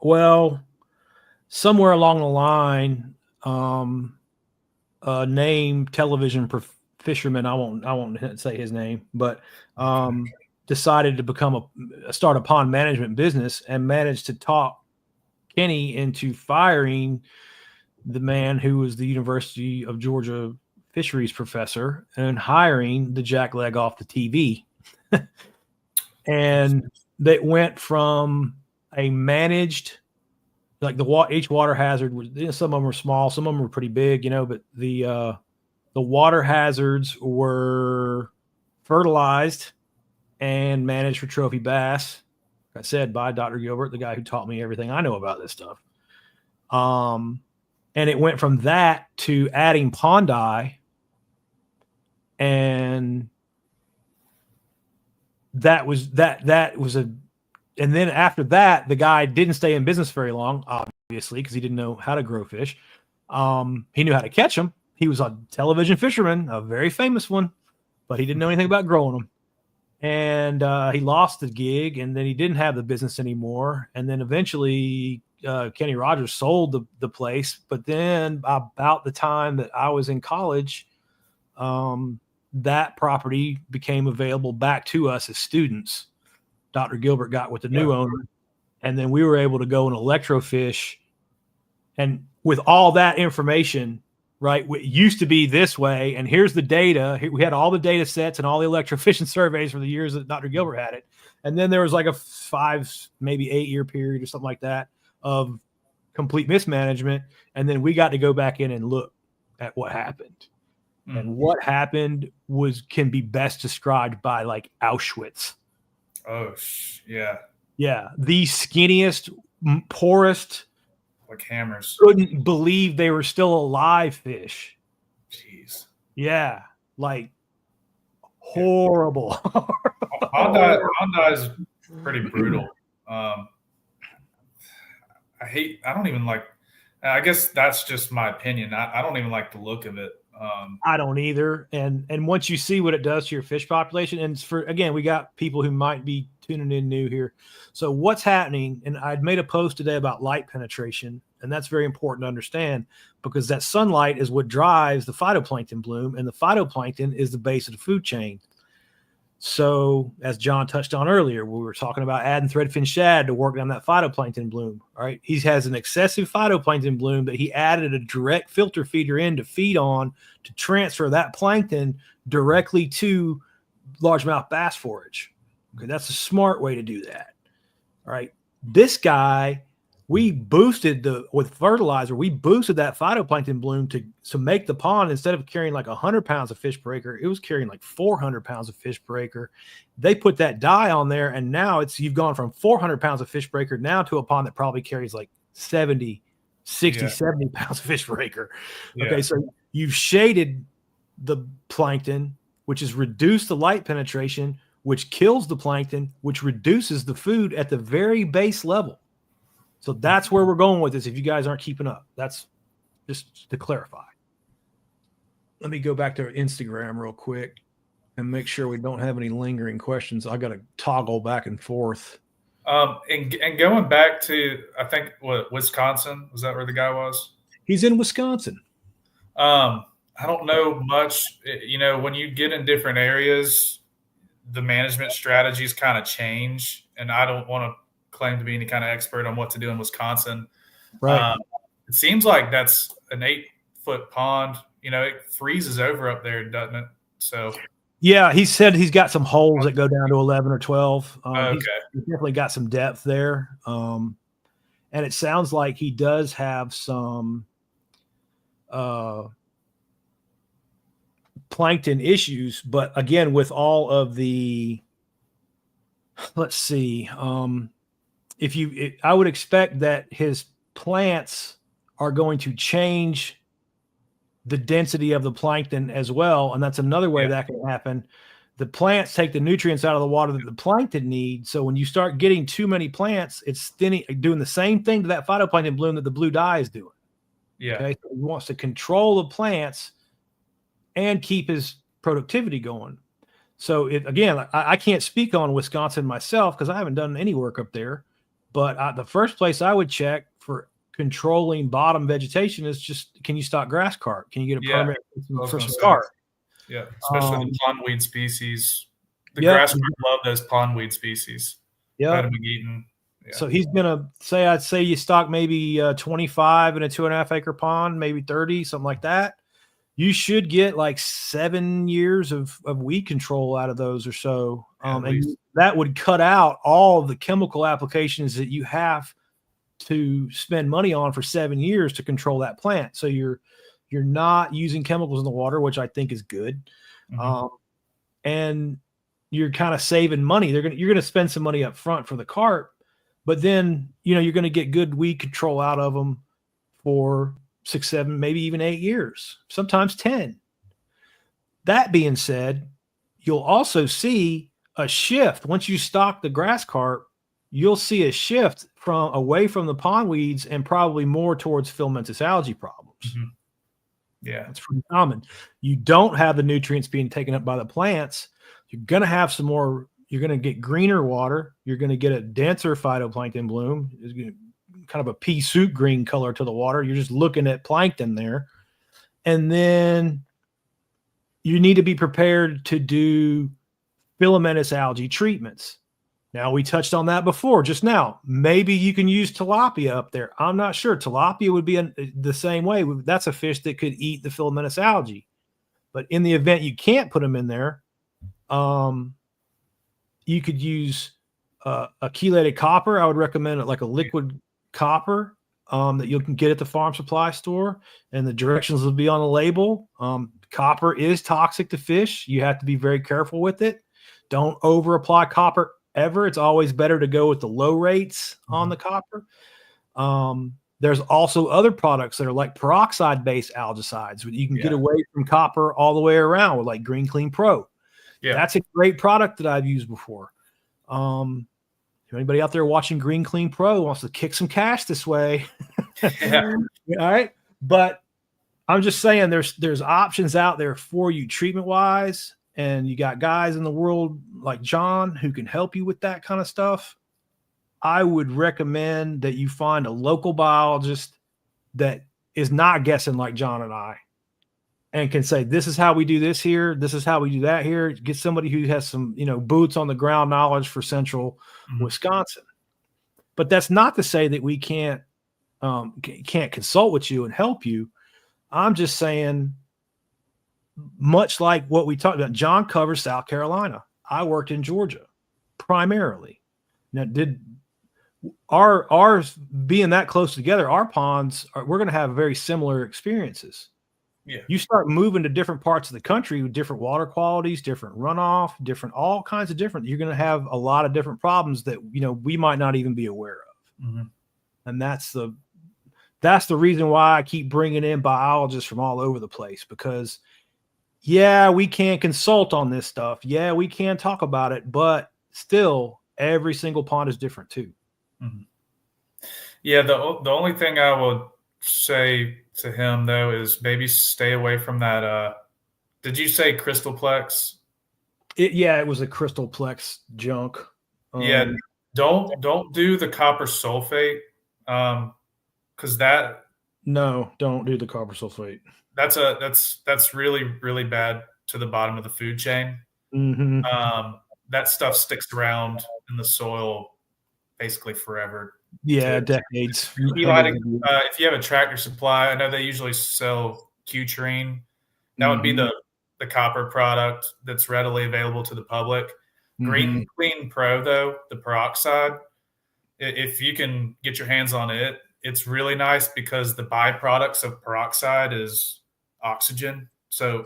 Well, somewhere along the line, a named television fisherman, I won't say his name, but decided to start a pond management business and managed to talk Kenny into firing the man who was the University of Georgia fisheries professor and hiring the jackleg off the TV. And they went from a managed, like each water hazard was, some of them were small, some of them were pretty big, but the water hazards were fertilized and managed for trophy bass. Like I said, by Dr. Gilbert, the guy who taught me everything I know about this stuff. And it went from that to adding pond dye, and that was and then after that, the guy didn't stay in business very long, obviously, because he didn't know how to grow fish. He knew how to catch them. He was a television fisherman, a very famous one, but he didn't know anything about growing them. And he lost the gig, and then he didn't have the business anymore. And then eventually Kenny Rogers sold the place. But then about the time that I was in college, that property became available back to us as students. Dr. Gilbert got with the new owner, and then we were able to go and electrofish. And with all that information, right, it used to be this way, and here's the data. We had all the data sets and all the electrofishing surveys for the years that Dr. Gilbert had it. And then there was like a 5, maybe 8-year period or something like that of complete mismanagement. And then we got to go back in and look at what happened. And what happened can be best described by like Auschwitz. Oh, yeah. Yeah, the skinniest, poorest. Like hammers. Couldn't believe they were still alive fish. Jeez. Yeah, like horrible. Pond is pretty brutal. I don't even like, I guess that's just my opinion. I don't even like the look of it. I don't either. And once you see what it does to your fish population, and for again, we got people who might be tuning in new here. So what's happening? And I'd made a post today about light penetration, and that's very important to understand because that sunlight is what drives the phytoplankton bloom, and the phytoplankton is the base of the food chain. So, as John touched on earlier, we were talking about adding threadfin shad to work down that phytoplankton bloom. All right, he has an excessive phytoplankton bloom that he added a direct filter feeder in to feed on to transfer that plankton directly to largemouth bass forage. Okay, that's a smart way to do that. All right, this guy, we boosted with fertilizer. We boosted that phytoplankton bloom to make the pond, instead of carrying like 100 pounds of fish per acre, it was carrying like 400 pounds of fish per acre. They put that dye on there, and now you've gone from 400 pounds of fish per acre now to a pond that probably carries like 70 pounds of fish per acre. Yeah. Okay, so you've shaded the plankton, which has reduced the light penetration, which kills the plankton, which reduces the food at the very base level. So that's where we're going with this. If you guys aren't keeping up, that's just to clarify. Let me go back to Instagram real quick and make sure we don't have any lingering questions. I got to toggle back and forth. And going back to, I think, Wisconsin, was that where the guy was? He's in Wisconsin. I don't know much. When you get in different areas, the management strategies kind of change, and I don't want to claim to be any kind of expert on what to do in Wisconsin. Right. It seems like that's an 8-foot pond. It freezes over up there, doesn't it? So yeah, he said he's got some holes that go down to 11 or 12. Okay. He's definitely got some depth there. And it sounds like he does have some plankton issues, but again, with all of the, let's see, I would expect that his plants are going to change the density of the plankton as well. And that's another way that can happen. The plants take the nutrients out of the water that the plankton needs. So when you start getting too many plants, it's doing the same thing to that phytoplankton bloom that the blue dye is doing. Yeah. Okay. So he wants to control the plants and keep his productivity going. So again, I can't speak on Wisconsin myself because I haven't done any work up there. But the first place I would check for controlling bottom vegetation is just, can you stock grass carp? Can you get a permit for some carp? Yeah, especially the pondweed species. The grass carp love those pondweed species. Yeah. Mgmt. Yeah. So he's gonna say, I'd say you stock maybe 25 in a 2.5 acre pond, maybe 30, something like that. You should get like 7 years of weed control out of those or so. And that would cut out all of the chemical applications that you have to spend money on for 7 years to control that plant. So you're not using chemicals in the water, which I think is good. Mm-hmm. And you're kind of saving money. You're going to spend some money up front for the carp, but then, you're going to get good weed control out of them for 6, 7, maybe even 8 years, sometimes 10. That being said, you'll also see a shift. Once you stock the grass carp, you'll see a shift away from the pond weeds and probably more towards filamentous algae problems. Mm-hmm. Yeah. That's pretty common. You don't have the nutrients being taken up by the plants. You're going to have some more, you're going to get greener water. You're going to get a denser phytoplankton bloom. It's going to kind of a pea soup green color to the water. You're just looking at plankton there. And then you need to be prepared to do filamentous algae treatments. Now, we touched on that before just now. Maybe you can use tilapia up there. I'm not sure. Tilapia would be the same way. That's a fish that could eat the filamentous algae. But in the event you can't put them in there, you could use a chelated copper. I would recommend it like a liquid copper that you can get at the farm supply store, and the directions will be on the label. Copper is toxic to fish. You have to be very careful with it. Don't over apply copper ever. It's always better to go with the low rates on the copper. There's also other products that are like peroxide-based algicides where you can get away from copper all the way around with like Green Clean Pro. Yeah. That's a great product that I've used before. If anybody out there watching Green Clean Pro wants to kick some cash this way, all right. But I'm just saying there's options out there for you treatment-wise, and you got guys in the world like John who can help you with that kind of stuff. I would recommend that you find a local biologist that is not guessing like John and I and can say, this is how we do this here. This is how we do that here. Get somebody who has some, boots on the ground knowledge for central Wisconsin. But that's not to say that we can't consult with you and help you. I'm just saying, much like what we talked about, John covers South Carolina. I worked in Georgia primarily. Now, ours being that close together, our ponds we're going to have very similar experiences. Yeah. You start moving to different parts of the country with different water qualities, different runoff, all kinds of different. You're going to have a lot of different problems that we might not even be aware of. And that's the reason why I keep bringing in biologists from all over the place, because we can consult on this stuff. Yeah, we can talk about it, but still every single pond is different too. Yeah, the only thing I would say to him though is maybe stay away from that. Did you say Crystalplex? It was a Crystalplex junk. Don't do the copper sulfate, because don't do the copper sulfate. That's really, really bad to the bottom of the food chain. That stuff sticks around in the soil basically forever. Yeah, decades. If you have a Tractor Supply, I know they usually sell Q-Trine. That would be the copper product that's readily available to the public. Green Clean Pro, though, the peroxide, if you can get your hands on it, it's really nice because the byproducts of peroxide is oxygen. So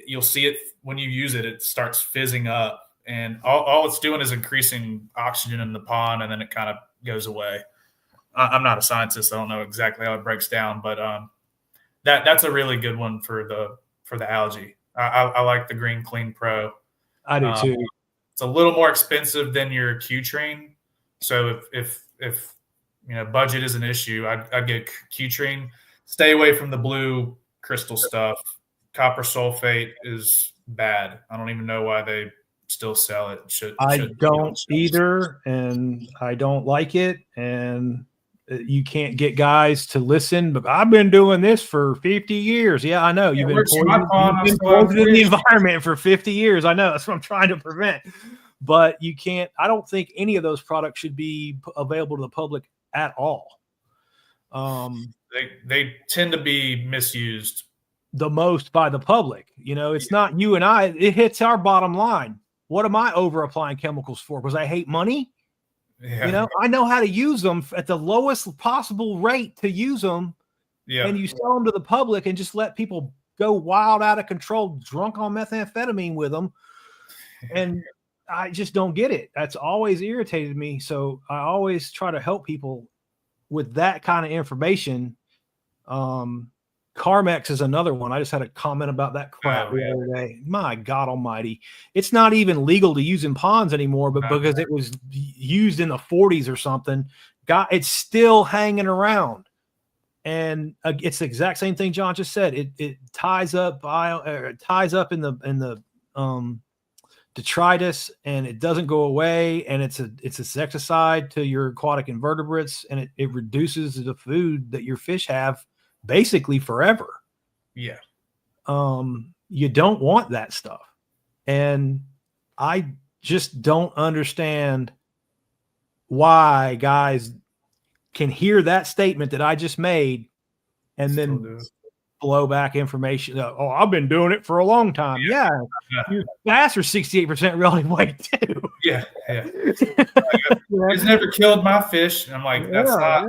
you'll see it when you use it, it starts fizzing up. And all it's doing is increasing oxygen in the pond, and then it kind of goes away. I'm not a scientist. I don't know exactly how it breaks down, but that's a really good one for the algae. I like the Green Clean Pro. I do too. It's a little more expensive than your Q-Trine. So if budget is an issue, I'd get Q-Trine. Stay away from the blue crystal stuff. Copper sulfate is bad. I don't even know why they still sell it. I don't either, and I don't like it, and you can't get guys to listen. But I've been doing this for 50 years. Yeah, I know. You've been poisoning the environment for 50 years. I know. That's what I'm trying to prevent. But you can't. I don't think any of those products should be available to the public at all. They tend to be misused the most by the public. It's not you and I. It hits our bottom line. What am I over applying chemicals for? Because I hate money. Yeah. I know how to use them at the lowest possible rate to use them. Yeah. And you sell them to the public and just let people go wild, out of control, drunk on methamphetamine with them. And I just don't get it. That's always irritated me. So I always try to help people with that kind of information. Carmex is another one. I just had a comment about that crap the other day. My God almighty. It's not even legal to use in ponds anymore, but because it was used in the 40s or something, it's still hanging around. And it's the exact same thing John just said. It ties up in the detritus, and it doesn't go away, and it's a insecticide to your aquatic invertebrates, and it reduces the food that your fish have basically forever. Yeah. You don't want that stuff. And I just don't understand why guys can hear that statement that I just made and then blow back information. Oh, I've been doing it for a long time. Yeah. Your bass are 68% relative weight too. Yeah. It's never killed my fish. And I'm like, that's not,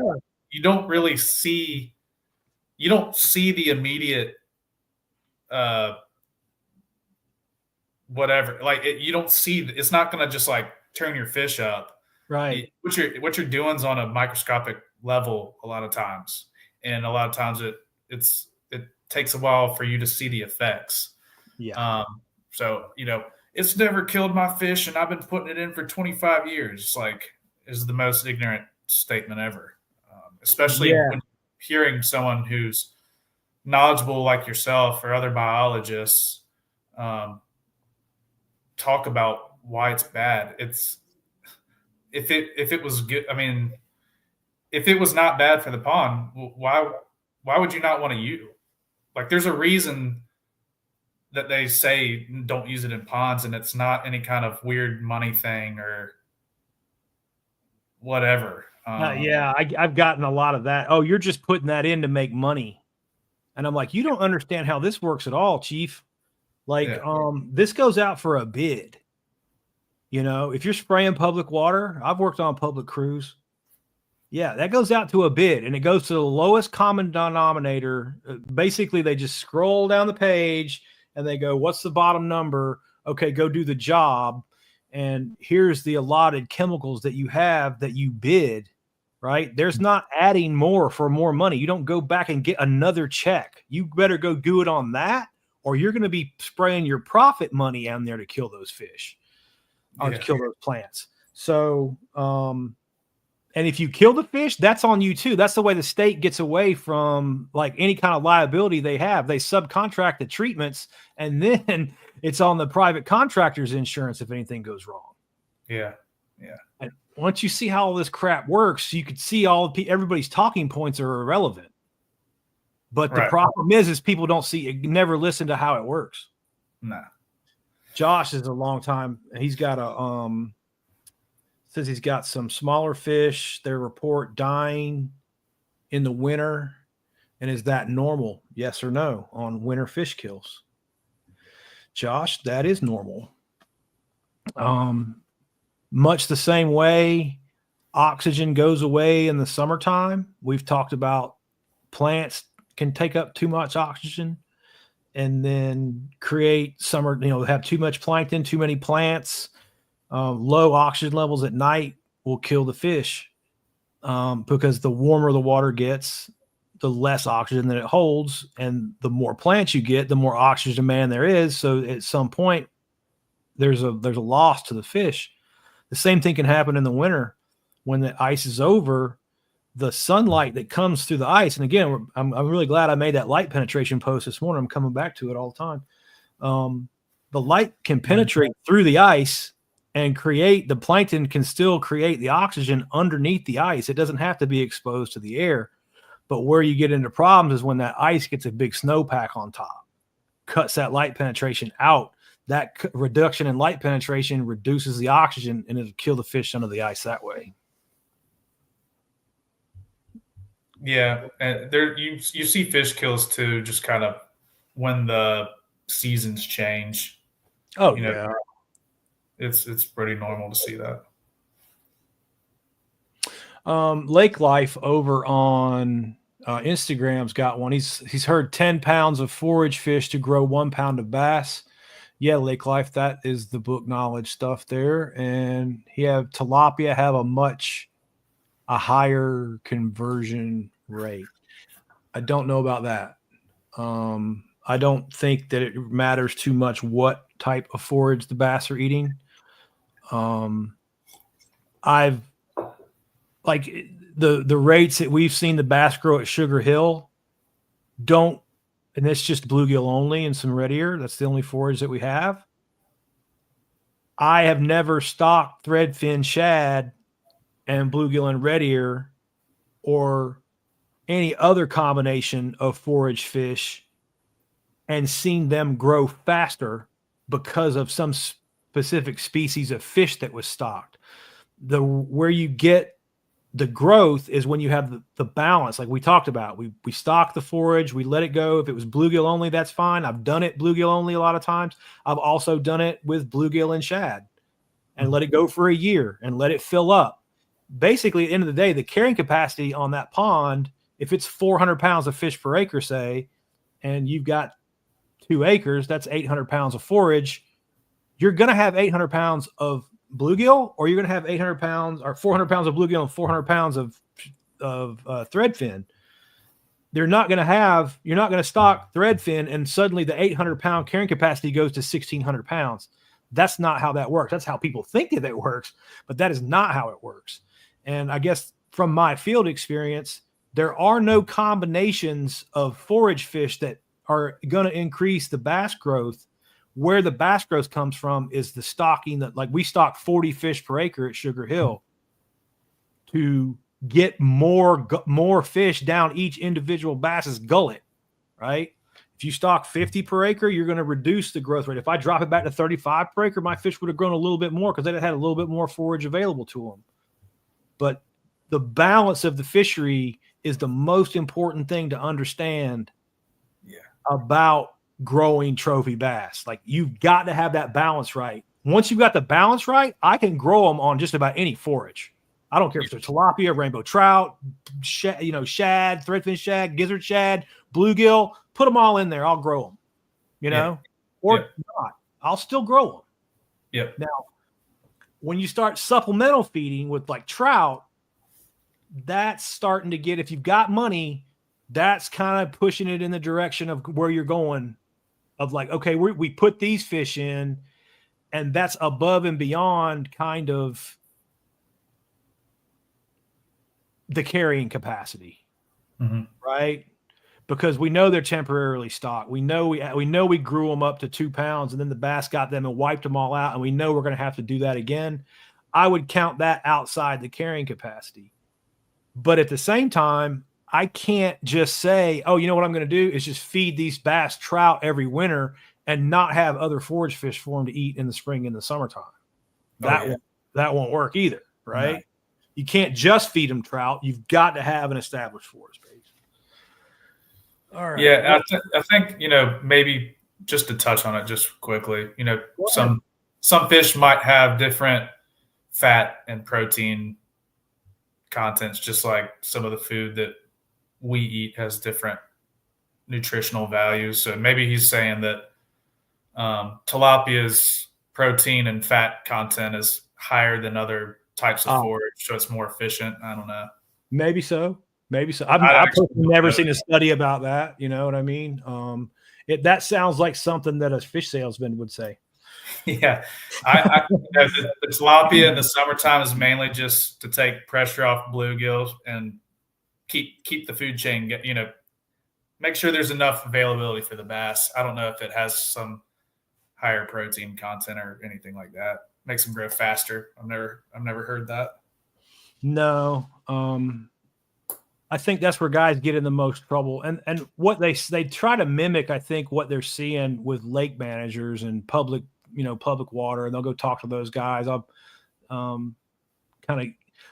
you don't really see, the immediate, whatever, like you don't see, it's not going to just like turn your fish up. Right. What you're doing is on a microscopic level a lot of times, and a lot of times it takes a while for you to see the effects. Yeah. So it's never killed my fish, and I've been putting it in for 25 years. It's like is the most ignorant statement ever, especially when hearing someone who's knowledgeable like yourself or other biologists talk about why it's bad. It's if it was good. I mean, if it was not bad for the pond, why would you not want to use? Like, there's a reason that they say don't use it in ponds, and it's not any kind of weird money thing or whatever. I've gotten a lot of that. Oh, you're just putting that in to make money. And I'm like, you don't understand how this works at all, Chief. Like, this goes out for a bid. If you're spraying public water, I've worked on public crews. Yeah, that goes out to a bid, and it goes to the lowest common denominator. Basically, they just scroll down the page and they go, what's the bottom number? Okay, go do the job. And here's the allotted chemicals that you have that you bid, right? There's not adding more for more money. You don't go back and get another check. You better go do it on that, or you're going to be spraying your profit money down there to kill those fish or to kill those plants. So, and if you kill the fish, that's on you too. That's the way the state gets away from like any kind of liability they have. They subcontract the treatments, and then it's on the private contractor's insurance if anything goes wrong. Yeah. And once you see how all this crap works, you could see everybody's talking points are irrelevant. But the problem is people don't never listen to how it works. No. Josh is a long time. He's got says he's got some smaller fish. They report dying in the winter. And is that normal? Yes or no on winter fish kills? Josh, that is normal. Much the same way oxygen goes away in the summertime. We've talked about plants can take up too much oxygen and then create have too much plankton, too many plants. Low oxygen levels at night will kill the fish because the warmer the water gets, the less oxygen that it holds, and the more plants you get, the more oxygen demand there is. So at some point, there's a loss to the fish. The same thing can happen in the winter when the ice is over. The sunlight that comes through the ice, and again, I'm really glad I made that light penetration post this morning. I'm coming back to it all the time. The light can penetrate through the ice and the plankton can still create the oxygen underneath the ice. It doesn't have to be exposed to the air. But where you get into problems is when that ice gets a big snowpack on top, cuts that light penetration out. That reduction in light penetration reduces the oxygen, and it'll kill the fish under the ice that way. Yeah, and you see fish kills too, just kind of when the seasons change. Oh, yeah. It's pretty normal to see that. Lake Life over on Instagram's got one. He's heard 10 pounds of forage fish to grow 1 pound of bass. Yeah, Lake Life, that is the book knowledge stuff there. And tilapia have a higher conversion rate. I don't know about that. I don't think that it matters too much what type of forage the bass are eating. I've like the rates that we've seen the bass grow at Sugar Hill and it's just bluegill only and some red ear. That's the only forage that we have. I have never stocked threadfin shad and bluegill and red ear or any other combination of forage fish and seen them grow faster because of some specific species of fish that was stocked. Where you get the growth is when you have the balance, like we talked about. We stock the forage, we let it go. If it was bluegill only, that's fine. I've done it bluegill only a lot of times. I've also done it with bluegill and shad and let it go for a year and let it fill up. Basically, at the end of the day, the carrying capacity on that pond, if it's 400 pounds of fish per acre, say, and you've got 2 acres, that's 800 pounds of forage. You're going to have 800 pounds of bluegill, or you're going to have 800 pounds or 400 pounds of bluegill and 400 pounds of threadfin. You're not going to stock threadfin and suddenly the 800-pound carrying capacity goes to 1,600 pounds. That's not how that works. That's how people think that it works, but that is not how it works. And I guess from my field experience, there are no combinations of forage fish that are going to increase the bass growth. Where the bass growth comes from is the stocking that, like, we stock 40 fish per acre at Sugar Hill to get more fish down each individual bass's gullet, right? If you stock 50 per acre, you're going to reduce the growth rate. If I drop it back to 35 per acre, my fish would have grown a little bit more because they'd had a little bit more forage available to them. But the balance of the fishery is the most important thing to understand about growing trophy bass. Like, you've got to have that balance right. Once you've got the balance right, I can grow them on just about any forage. I don't care if it's tilapia, rainbow trout, shad, threadfin shad, gizzard shad, bluegill. Put them all in there. I'll grow them, or not. I'll still grow them. Yep. Now, when you start supplemental feeding with like trout, that's starting to get, if you've got money, that's kind of pushing it in the direction of where you're going, of like, okay, we put these fish in, and that's above and beyond kind of the carrying capacity, right? Because we know they're temporarily stocked. We know we grew them up to 2 pounds, and then the bass got them and wiped them all out, and we know we're going to have to do that again. I would count that outside the carrying capacity. But at the same time, I can't just say, oh, you know what I'm going to do is just feed these bass trout every winter and not have other forage fish for them to eat in the spring and the summertime. That won't work either, right? No. You can't just feed them trout. You've got to have an established forage base. All right. Yeah, I think, maybe just to touch on it just quickly, some fish might have different fat and protein contents, just like some of the food that we eat has different nutritional values. So maybe he's saying that tilapia's protein and fat content is higher than other types of forage, so it's more efficient. I don't know. Maybe so. I've never seen a study about that. You know what I mean? That sounds like something that a fish salesman would say. Yeah, the tilapia in the summertime is mainly just to take pressure off bluegills and keep the food chain, make sure there's enough availability for the bass. I don't know if it has some higher protein content or anything like that. Makes them grow faster. I've never heard that. No, I think that's where guys get in the most trouble, and what they try to mimic, I think, what they're seeing with lake managers and public water, and they'll go talk to those guys.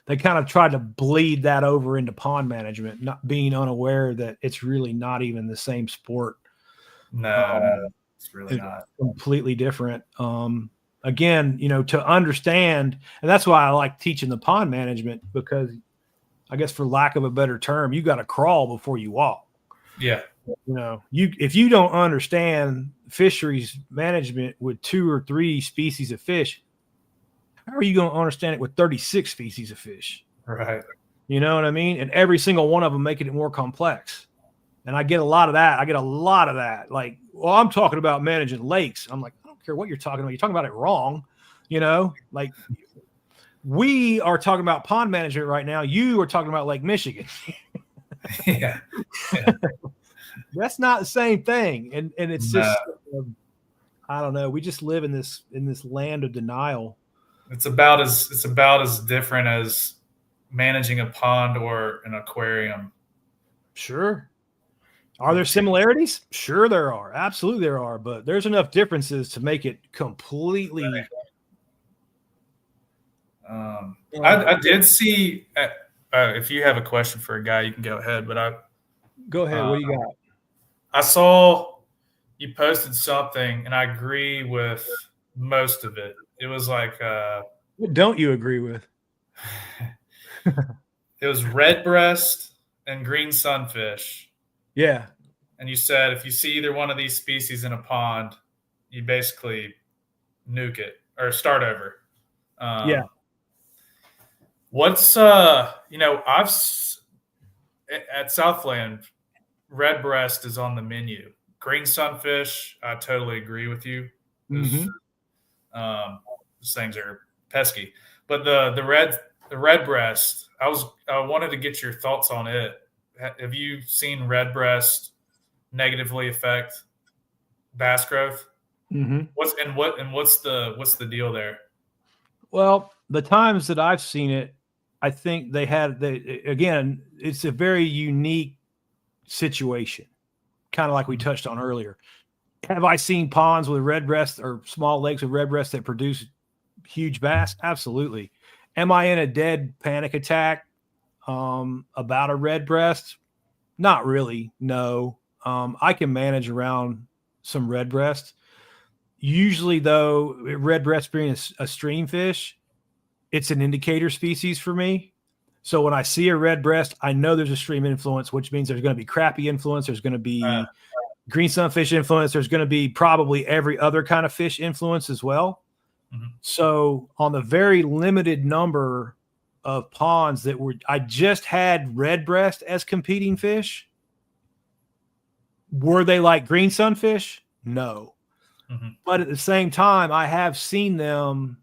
They kind of try to bleed that over into pond management, not being unaware that it's really not even the same sport. No, it's really not. Completely different. Again, to understand, and that's why I like teaching the pond management, because I guess, for lack of a better term, you got to crawl before you walk. Yeah. If you don't understand fisheries management with 2 or 3 species of fish, how are you going to understand it with 36 species of fish? Right. You know what I mean? And every single one of them making it more complex. And I get a lot of that. Like, well, I'm talking about managing lakes. I'm like, I don't care what you're talking about. You're talking about it wrong. Like, we are talking about pond management right now. You are talking about Lake Michigan. Yeah. That's not the same thing. And it's just, I don't know. We just live in this land of denial. It's about as different as managing a pond or an aquarium. Sure. Are there similarities? Sure, there are. Absolutely, there are. But there's enough differences to make it completely. I did see. If you have a question for a guy, you can go ahead. But go ahead. What do you got? I saw you posted something, and I agree with most of it. It was like, what don't you agree with? It was red breast and green sunfish. Yeah. And you said if you see either one of these species in a pond, you basically nuke it or start over. Yeah. What's at Southland, red breast is on the menu. Green sunfish, I totally agree with you. Mm-hmm. These things are pesky, but the red breast, I wanted to get your thoughts on it. Have you seen red breast negatively affect bass growth? Mm-hmm. What's the deal there? Well, the times that I've seen it, I think again, it's a very unique situation, kind of like we touched on earlier. Have I seen ponds with red breast or small lakes with red breast that produce huge bass? Absolutely. Am I in a dead panic attack about a red breast? Not really. No. I can manage around some red breast. Usually, though, red breast being a stream fish, it's an indicator species for me. So when I see a red breast, I know there's a stream influence, which means there's going to be crappie influence. There's going to be green sunfish influence. There's going to be probably every other kind of fish influence as well. Mm-hmm. So on the very limited number of ponds I just had red breast as competing fish. Were they like green sunfish? No. Mm-hmm. But at the same time, I have seen them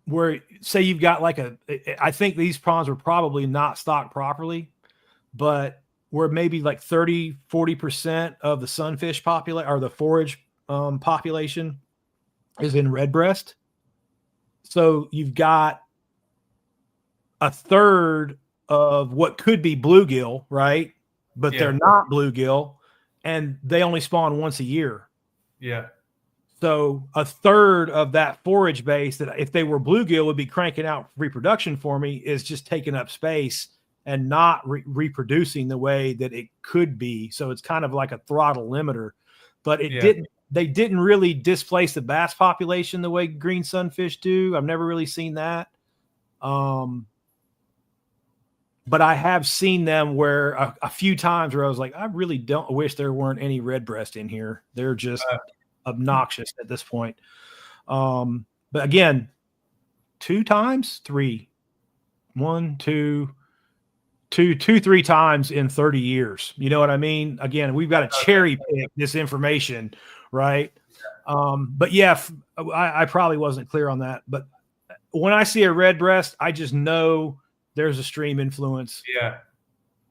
where, say you've got I think these ponds were probably not stocked properly, but where maybe like 30-40% of the sunfish population or the forage population is in red breast. So you've got a third of what could be bluegill, right? But Yeah. they're not bluegill, and they only spawn once a year. Yeah. So a third of that forage base that if they were bluegill would be cranking out reproduction for me is just taking up space and not reproducing the way that it could be. So it's kind of like a throttle limiter, but they didn't really displace the bass population the way green sunfish do. I've never really seen that. But I have seen them where a few times where I was like, I really don't wish there weren't any red breast in here. They're just obnoxious at this point. But again, 3 times in 30 years. You know what I mean? Again, we've got to cherry pick this information, right? But yeah, I probably wasn't clear on that. But when I see a red breast, I just know there's a stream influence. Yeah.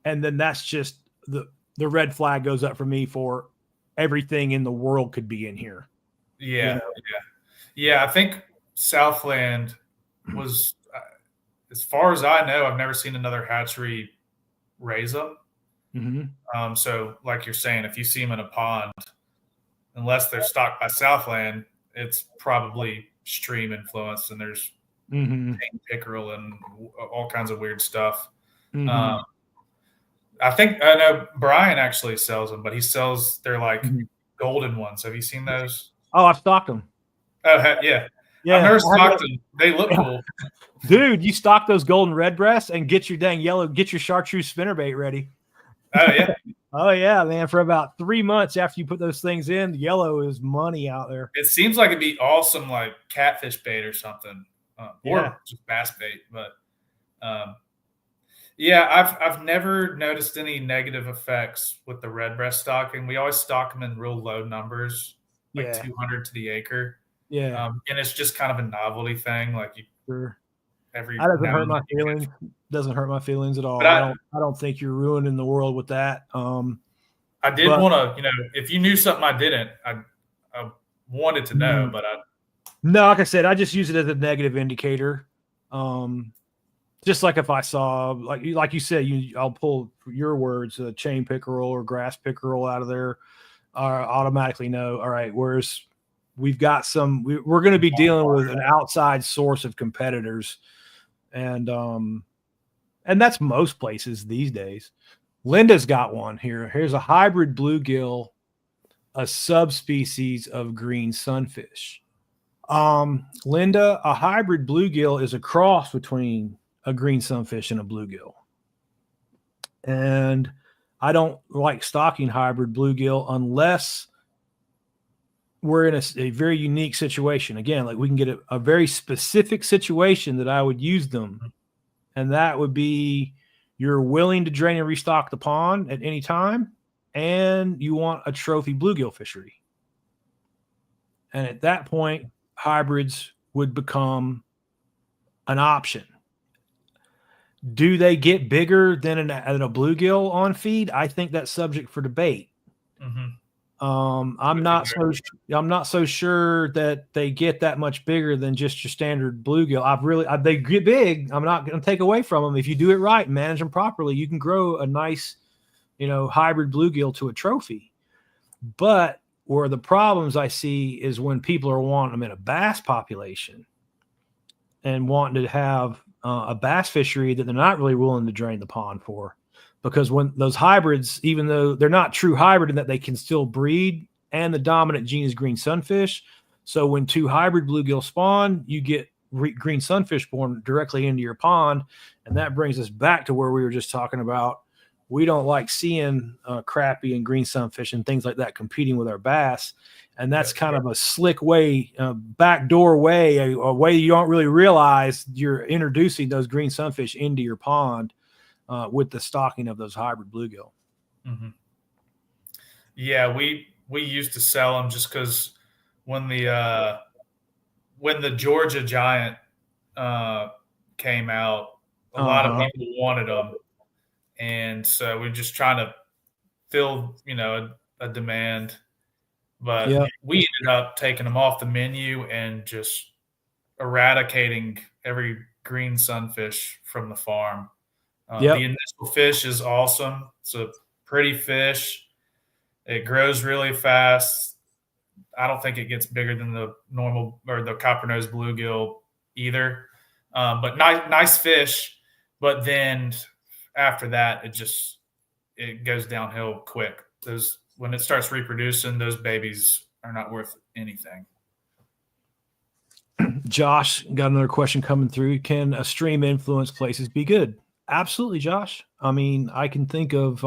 And then that's just the red flag goes up for me for everything in the world could be in here. Yeah. You know? Yeah. I think Southland was, as far as I know, I've never seen another hatchery raise them. Mm-hmm. So like you're saying, if you see them in a pond, unless they're stocked by Southland, it's probably stream influence, and there's pickerel and all kinds of weird stuff. Mm-hmm. I know Brian actually sells them, but he sells they're like golden ones. Have you seen those? Oh, I've stocked them. Oh, yeah. I've never stocked them. They look cool. Dude, you stock those golden red breasts and get your chartreuse spinnerbait ready. Oh, yeah. Oh, yeah, man. For about 3 months after you put those things in, the yellow is money out there. It seems like it'd be awesome, like catfish bait or something, or just bass bait. But yeah, I've never noticed any negative effects with the red breast stocking. We always stock them in real low numbers, like 200 to the acre. Yeah, and it's just kind of a novelty thing. Like that doesn't hurt my feelings. Doesn't hurt my feelings at all. But I don't think you're ruining the world with that. I did want to, if you knew something I didn't, I wanted to know, but no, like I said, I just use it as a negative indicator. Just like if I saw, like you said, I'll pull your words, a chain pickerel or grass pickerel out of there, automatically know. All right, whereas we've got we're going to be dealing with an outside source of competitors, and that's most places these days. Linda's got one here. Here's a hybrid bluegill, a subspecies of green sunfish. Linda, a hybrid bluegill is a cross between a green sunfish and a bluegill. And I don't like stocking hybrid bluegill unless we're in a very unique situation. Again, like we can get a very specific situation that I would use them. And that would be you're willing to drain and restock the pond at any time, and you want a trophy bluegill fishery. And at that point, hybrids would become an option. Do they get bigger than a bluegill on feed? I think that's subject for debate. I'm not so sure that they get that much bigger than just your standard bluegill. They get big. I'm not going to take away from them. If you do it right and manage them properly, you can grow a nice, hybrid bluegill to a trophy. But where the problems I see is when people are wanting them in a bass population and wanting to have a bass fishery that they're not really willing to drain the pond for. Because when those hybrids, even though they're not true hybrid in that they can still breed, and the dominant gene is green sunfish. So when two hybrid bluegill spawn, you get green sunfish born directly into your pond. And that brings us back to where we were just talking about. We don't like seeing crappie and green sunfish and things like that competing with our bass. And that's kind of a slick way, backdoor way, a way you don't really realize you're introducing those green sunfish into your pond. With the stocking of those hybrid bluegill. Yeah, we used to sell them just because when the Georgia Giant came out, a lot of people wanted them, and so we're just trying to fill a demand. But we ended up taking them off the menu and just eradicating every green sunfish from the farm. The initial fish is awesome. It's a pretty fish. It grows really fast. I don't think it gets bigger than the normal or the copper-nosed bluegill either. But nice fish. But then after that, it goes downhill quick. When it starts reproducing, those babies are not worth anything. Josh got another question coming through. Can a stream influence places be good? Absolutely, Josh. I mean, I can think of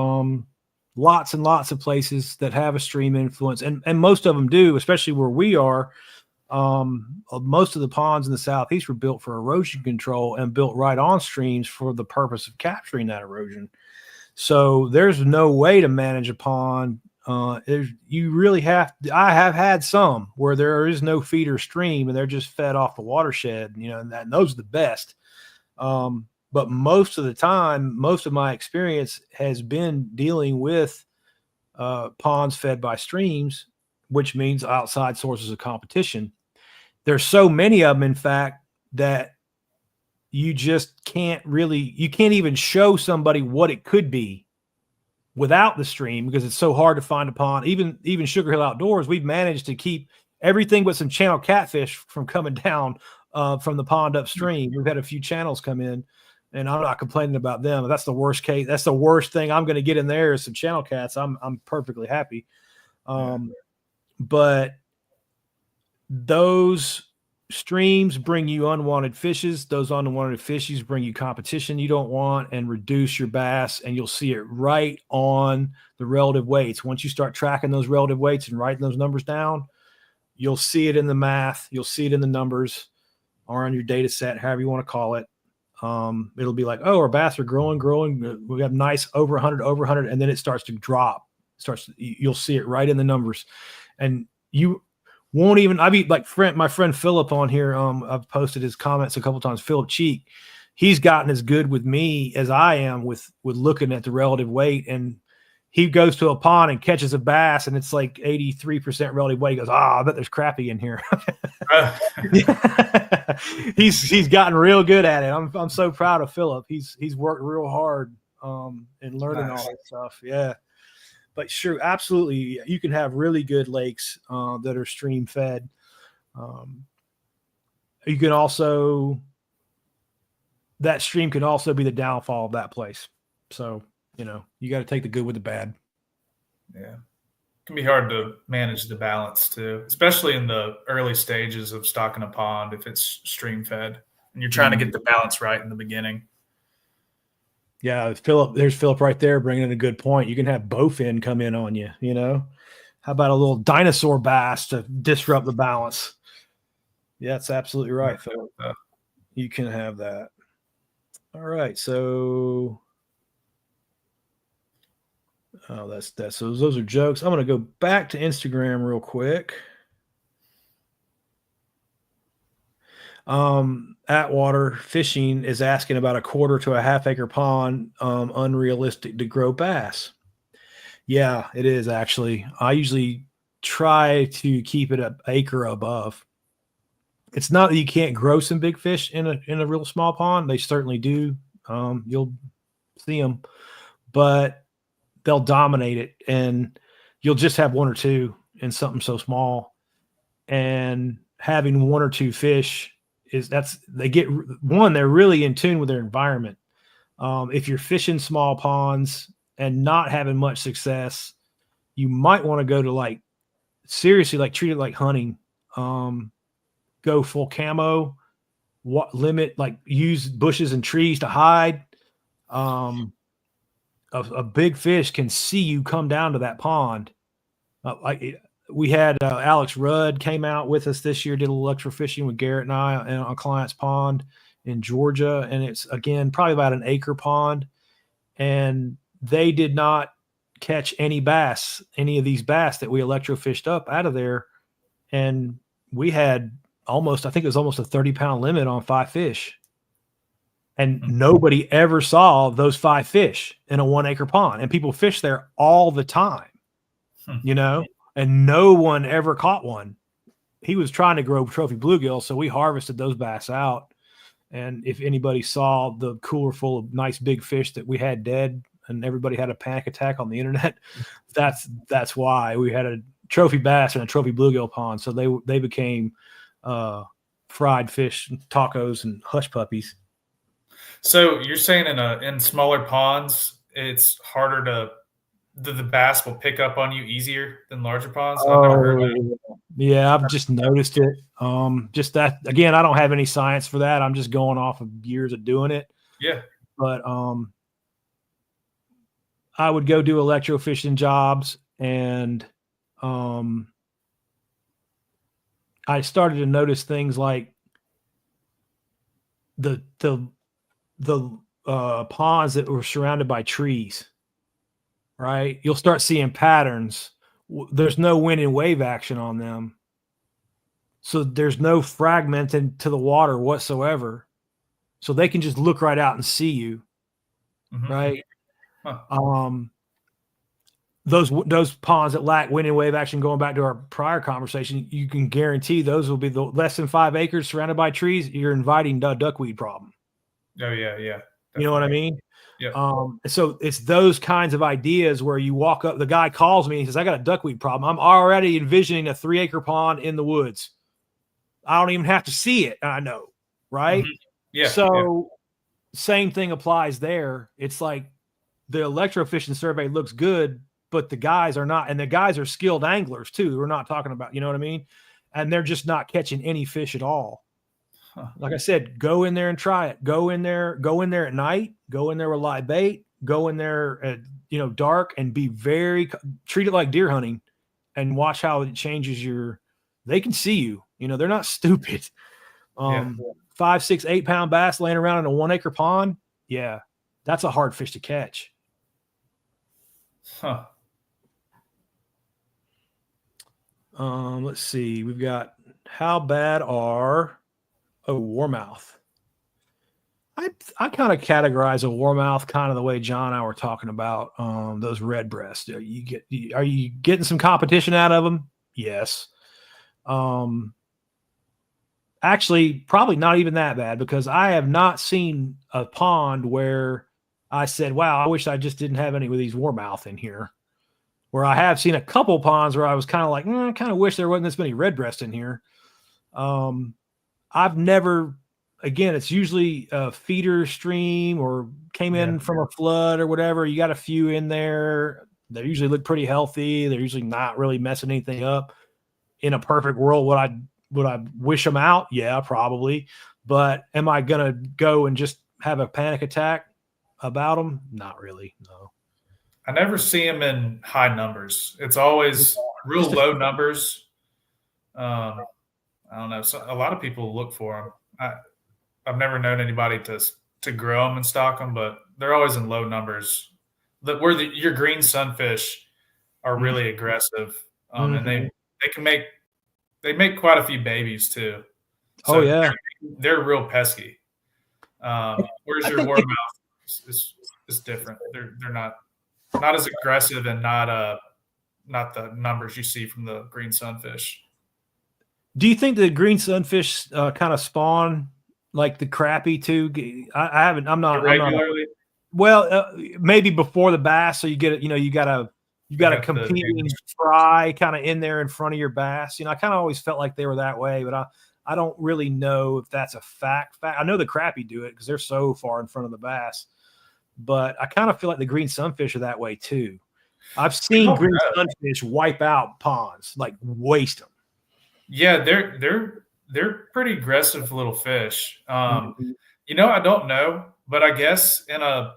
lots and lots of places that have a stream influence, and most of them do, especially where we are. Most of the ponds in the Southeast were built for erosion control and built right on streams for the purpose of capturing that erosion. So there's no way to manage a pond. You really have to. I have had some where there is no feeder stream and they're just fed off the watershed, and those are the best. But most of the time, most of my experience has been dealing with ponds fed by streams, which means outside sources of competition. There's so many of them, in fact, that you just can't even show somebody what it could be without the stream because it's so hard to find a pond. Even Sugar Hill Outdoors, we've managed to keep everything but some channel catfish from coming down from the pond upstream. We've had a few channels come in. And I'm not complaining about them. That's the worst case. That's the worst thing I'm going to get in there is some channel cats. I'm perfectly happy. But those streams bring you unwanted fishes. Those unwanted fishes bring you competition you don't want and reduce your bass. And you'll see it right on the relative weights. Once you start tracking those relative weights and writing those numbers down, you'll see it in the math. You'll see it in the numbers or on your data set, however you want to call it. It'll be like, oh, our bass are growing. We have nice over 100, and then it starts to drop. You'll see it right in the numbers, and you won't even. I mean, like my friend Philip on here. I've posted his comments a couple times. Philip Cheek, he's gotten as good with me as I am with looking at the relative weight, and he goes to a pond and catches a bass, and it's like 83% relative weight. He goes, I bet there's crappie in here. He's gotten real good at it. I'm so proud of Philip. He's worked real hard in learning all that stuff. Yeah, but sure, absolutely, you can have really good lakes that are stream fed. You can also that stream can also be the downfall of that place. So you got to take the good with the bad. Yeah. It can be hard to manage the balance too, especially in the early stages of stocking a pond if it's stream fed and you're trying to get the balance right in the beginning. Yeah, Philip, there's Philip right there bringing in a good point. You can have bowfin come in on you, How about a little dinosaur bass to disrupt the balance? Yeah, that's absolutely right, Philip. You can have that. All right, so so those are jokes. I'm going to go back to Instagram real quick. Atwater Fishing is asking about a quarter to a half acre pond, unrealistic to grow bass. Yeah, it is actually. I usually try to keep it an acre above. It's not that you can't grow some big fish in a real small pond. They certainly do. You'll see them, but they'll dominate it, and you'll just have one or two in something so small. And having one or two fish they're really in tune with their environment. If you're fishing small ponds and not having much success, you might want to go to seriously, treat it like hunting. Go full camo, use bushes and trees to hide. A big fish can see you come down to that pond. We had Alex Rudd came out with us this year, did a little electrofishing with Garrett and I on Client's Pond in Georgia. And it's, again, probably about an acre pond. And they did not catch any of these bass that we electrofished up out of there. And we had I think it was almost a 30-pound limit on 5 fish. And nobody ever saw those 5 fish in a 1 acre pond. And people fish there all the time, and no one ever caught one. He was trying to grow trophy bluegill, so we harvested those bass out. And if anybody saw the cooler full of nice big fish that we had dead and everybody had a panic attack on the internet, that's why we had a trophy bass and a trophy bluegill pond. So they became fried fish, tacos, and hush puppies. So you're saying in smaller ponds, it's harder the bass will pick up on you easier than larger ponds? I've never heard that. Yeah, I've just noticed it. Just that, again, I don't have any science for that. I'm just going off of years of doing it. Yeah. But I would go do electrofishing jobs, and I started to notice things like the ponds that were surrounded by trees. Right? You'll start seeing patterns. There's no wind and wave action on them. So there's no fragmented to the water whatsoever. So they can just look right out and see you. Mm-hmm. Right? Huh. Those ponds that lack wind and wave action, going back to our prior conversation, you can guarantee those will be the less than 5 acres surrounded by trees. You're inviting a duckweed problem. Oh, yeah. Definitely. You know what I mean? Yeah. So it's those kinds of ideas where you walk up, the guy calls me and he says, I got a duckweed problem. I'm already envisioning a 3 acre pond in the woods. I don't even have to see it. I know. Right. Mm-hmm. Yeah. So same thing applies there. It's like the electrofishing survey looks good, but the guys are not, and the guys are skilled anglers too. We're not talking about, you know what I mean? And they're just not catching any fish at all. Like I said, go in there and try it. Go in there at night, go in there with live bait, go in there at, dark, and treat it like deer hunting and watch how it changes they can see you, they're not stupid. 5, 6, 8 pound bass laying around in a 1 acre pond. Yeah. That's a hard fish to catch. Huh. Let's see. We've got, how bad are warmouth? I kind of categorize a warmouth kind of the way John and I were talking about those red breasts. Are you getting some competition out of them? Yes. Actually, probably not even that bad, because I have not seen a pond where I said, wow, I wish I just didn't have any of these warmouth in here. Where I have seen a couple ponds where I was kind of like, I kind of wish there wasn't this many red breast in here. I've never, again, it's usually a feeder stream or came in from a flood or whatever. You got a few in there. They usually look pretty healthy. They're usually not really messing anything up. In a perfect world, would I wish them out? Yeah, probably. But am I going to go and just have a panic attack about them? Not really. No. I never see them in high numbers. It's always real low numbers. I don't know. So a lot of people look for them. I've never known anybody to grow them and stock them, but they're always in low numbers. Your green sunfish are really aggressive, and they make quite a few babies too. Oh So yeah. they're real pesky. Whereas I your think warmouth is different. They're not as aggressive and not the numbers you see from the green sunfish. Do you think the green sunfish kind of spawn like the crappie too? I haven't. I'm not. Irregularly? Well, maybe before the bass, so you get it. You got a got the competing fry kind of in there in front of your bass. I kind of always felt like they were that way, but I don't really know if that's a fact. I know the crappie do it because they're so far in front of the bass, but I kind of feel like the green sunfish are that way too. I've seen green sunfish wipe out ponds, like waste them. Yeah, they're pretty aggressive little fish. Mhm. I don't know, but I guess in a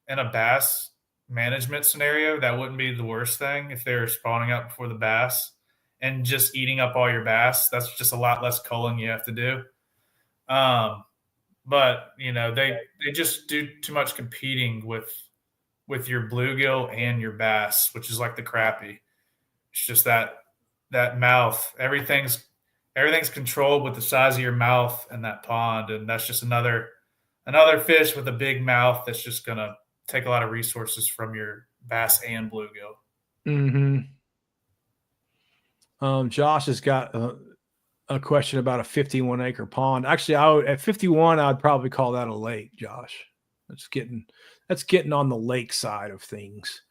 bass management scenario, that wouldn't be the worst thing if they're spawning up before the bass and just eating up all your bass. That's just a lot less culling you have to do. But they just do too much competing with your bluegill and your bass, which is like the crappie. It's just that mouth. Everything's controlled with the size of your mouth and that pond, and that's just another fish with a big mouth that's just gonna take a lot of resources from your bass and bluegill. Mm-hmm. Josh has got a question about a 51-acre pond. Actually, at 51, I'd probably call that a lake, Josh. That's getting on the lake side of things.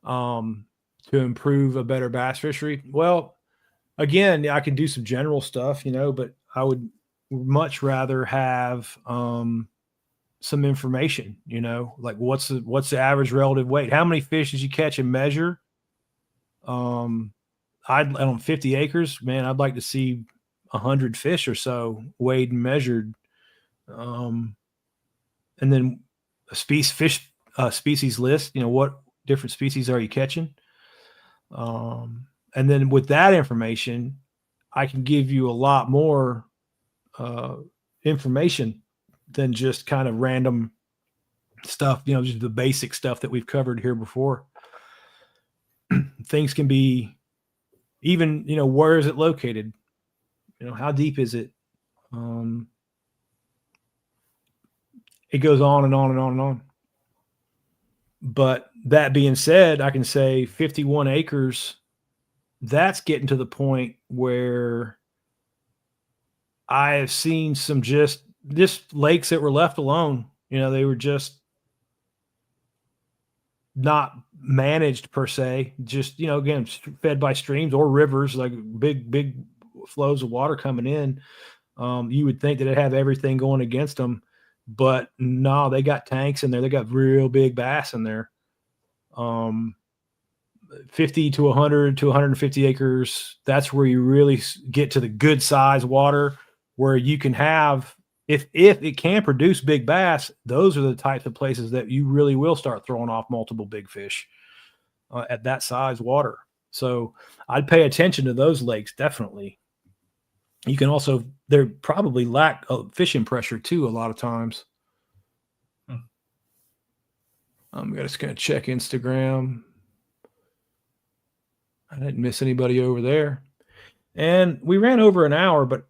To improve a better bass fishery. Well, again, I can do some general stuff, but I would much rather have some information, like what's the average relative weight? How many fish did you catch and measure? I'd on 50 acres, man, I'd like to see 100 fish or so weighed and measured. And then a species list, what different species are you catching? And then with that information, I can give you a lot more information than just kind of random stuff, just the basic stuff that we've covered here before. Things can be even, where is it located? How deep is it? It goes on and on and on and on. But that being said, I can say 51 acres, that's getting to the point where I have seen some just lakes that were left alone. They were just not managed per se, just, again, fed by streams or rivers, like big flows of water coming in. You would think that it'd have everything going against them, but no, they got tanks in there. They got real big bass in there. 50 to 100 to 150 acres. That's where you really get to the good size water where you can have, if it can produce big bass, those are the types of places that you really will start throwing off multiple big fish at that size water. So I'd pay attention to those lakes. Definitely. You can also, they're probably lack of fishing pressure too, a lot of times. I'm just going to check Instagram. I didn't miss anybody over there. And we ran over an hour, but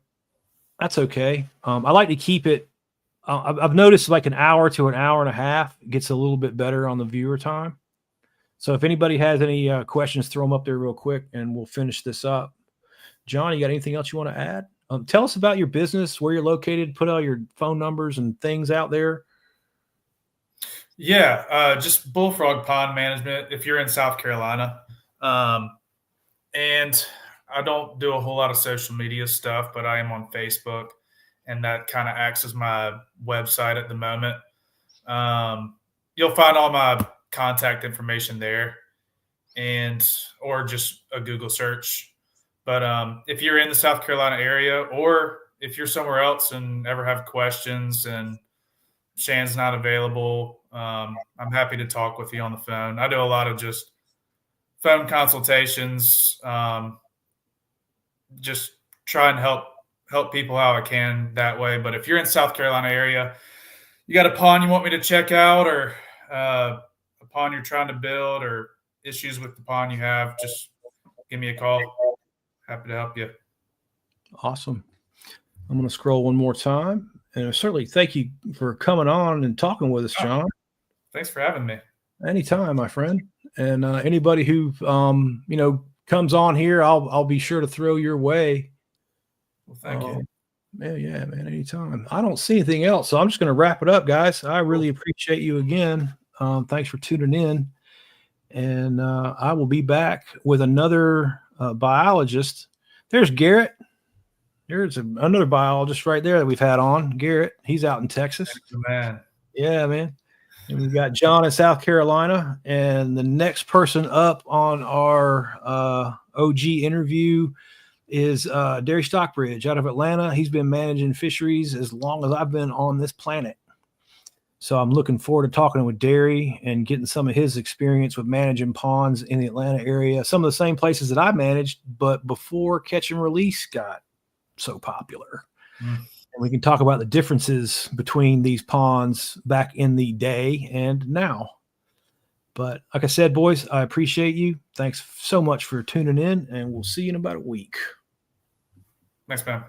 that's okay. I like to keep it. I've noticed like an hour to an hour and a half gets a little bit better on the viewer time. So if anybody has any questions, throw them up there real quick and we'll finish this up. John, you got anything else you want to add? Tell us about your business, where you're located, put all your phone numbers and things out there. Yeah, just Bullfrog Pond Management if you're in South Carolina. And I don't do a whole lot of social media stuff, but I am on Facebook, and that kind of acts as my website at the moment. You'll find all my contact information there, or just a Google search. But if you're in the South Carolina area, or if you're somewhere else and ever have questions and Shan's not available, I'm happy to talk with you on the phone. I do a lot of just phone consultations, just try and help people how I can that way. But if you're in South Carolina area, you got a pond you want me to check out, or a pond you're trying to build, or issues with the pond you have, just give me a call. Happy to help you. Awesome. I'm going to scroll one more time. And certainly thank you for coming on and talking with us, John. Thanks for having me. Anytime, my friend. And anybody who comes on here, I'll be sure to throw your way. Well, thank you. Yeah, man. Anytime. I don't see anything else, so I'm just going to wrap it up, guys. I really appreciate you again. Thanks for tuning in, and I will be back with another biologist. There's Garrett. There's another biologist right there that we've had on. Garrett, he's out in Texas. Man. Yeah, man. And we've got John in South Carolina. And the next person up on our OG interview is Derry Stockbridge out of Atlanta. He's been managing fisheries as long as I've been on this planet. So I'm looking forward to talking with Derry and getting some of his experience with managing ponds in the Atlanta area. Some of the same places that I managed, but before catch and release got so popular. And we can talk about the differences between these ponds back in the day and now. But like I said, boys, I appreciate you. Thanks so much for tuning in, and we'll see you in about a week. Thanks, man.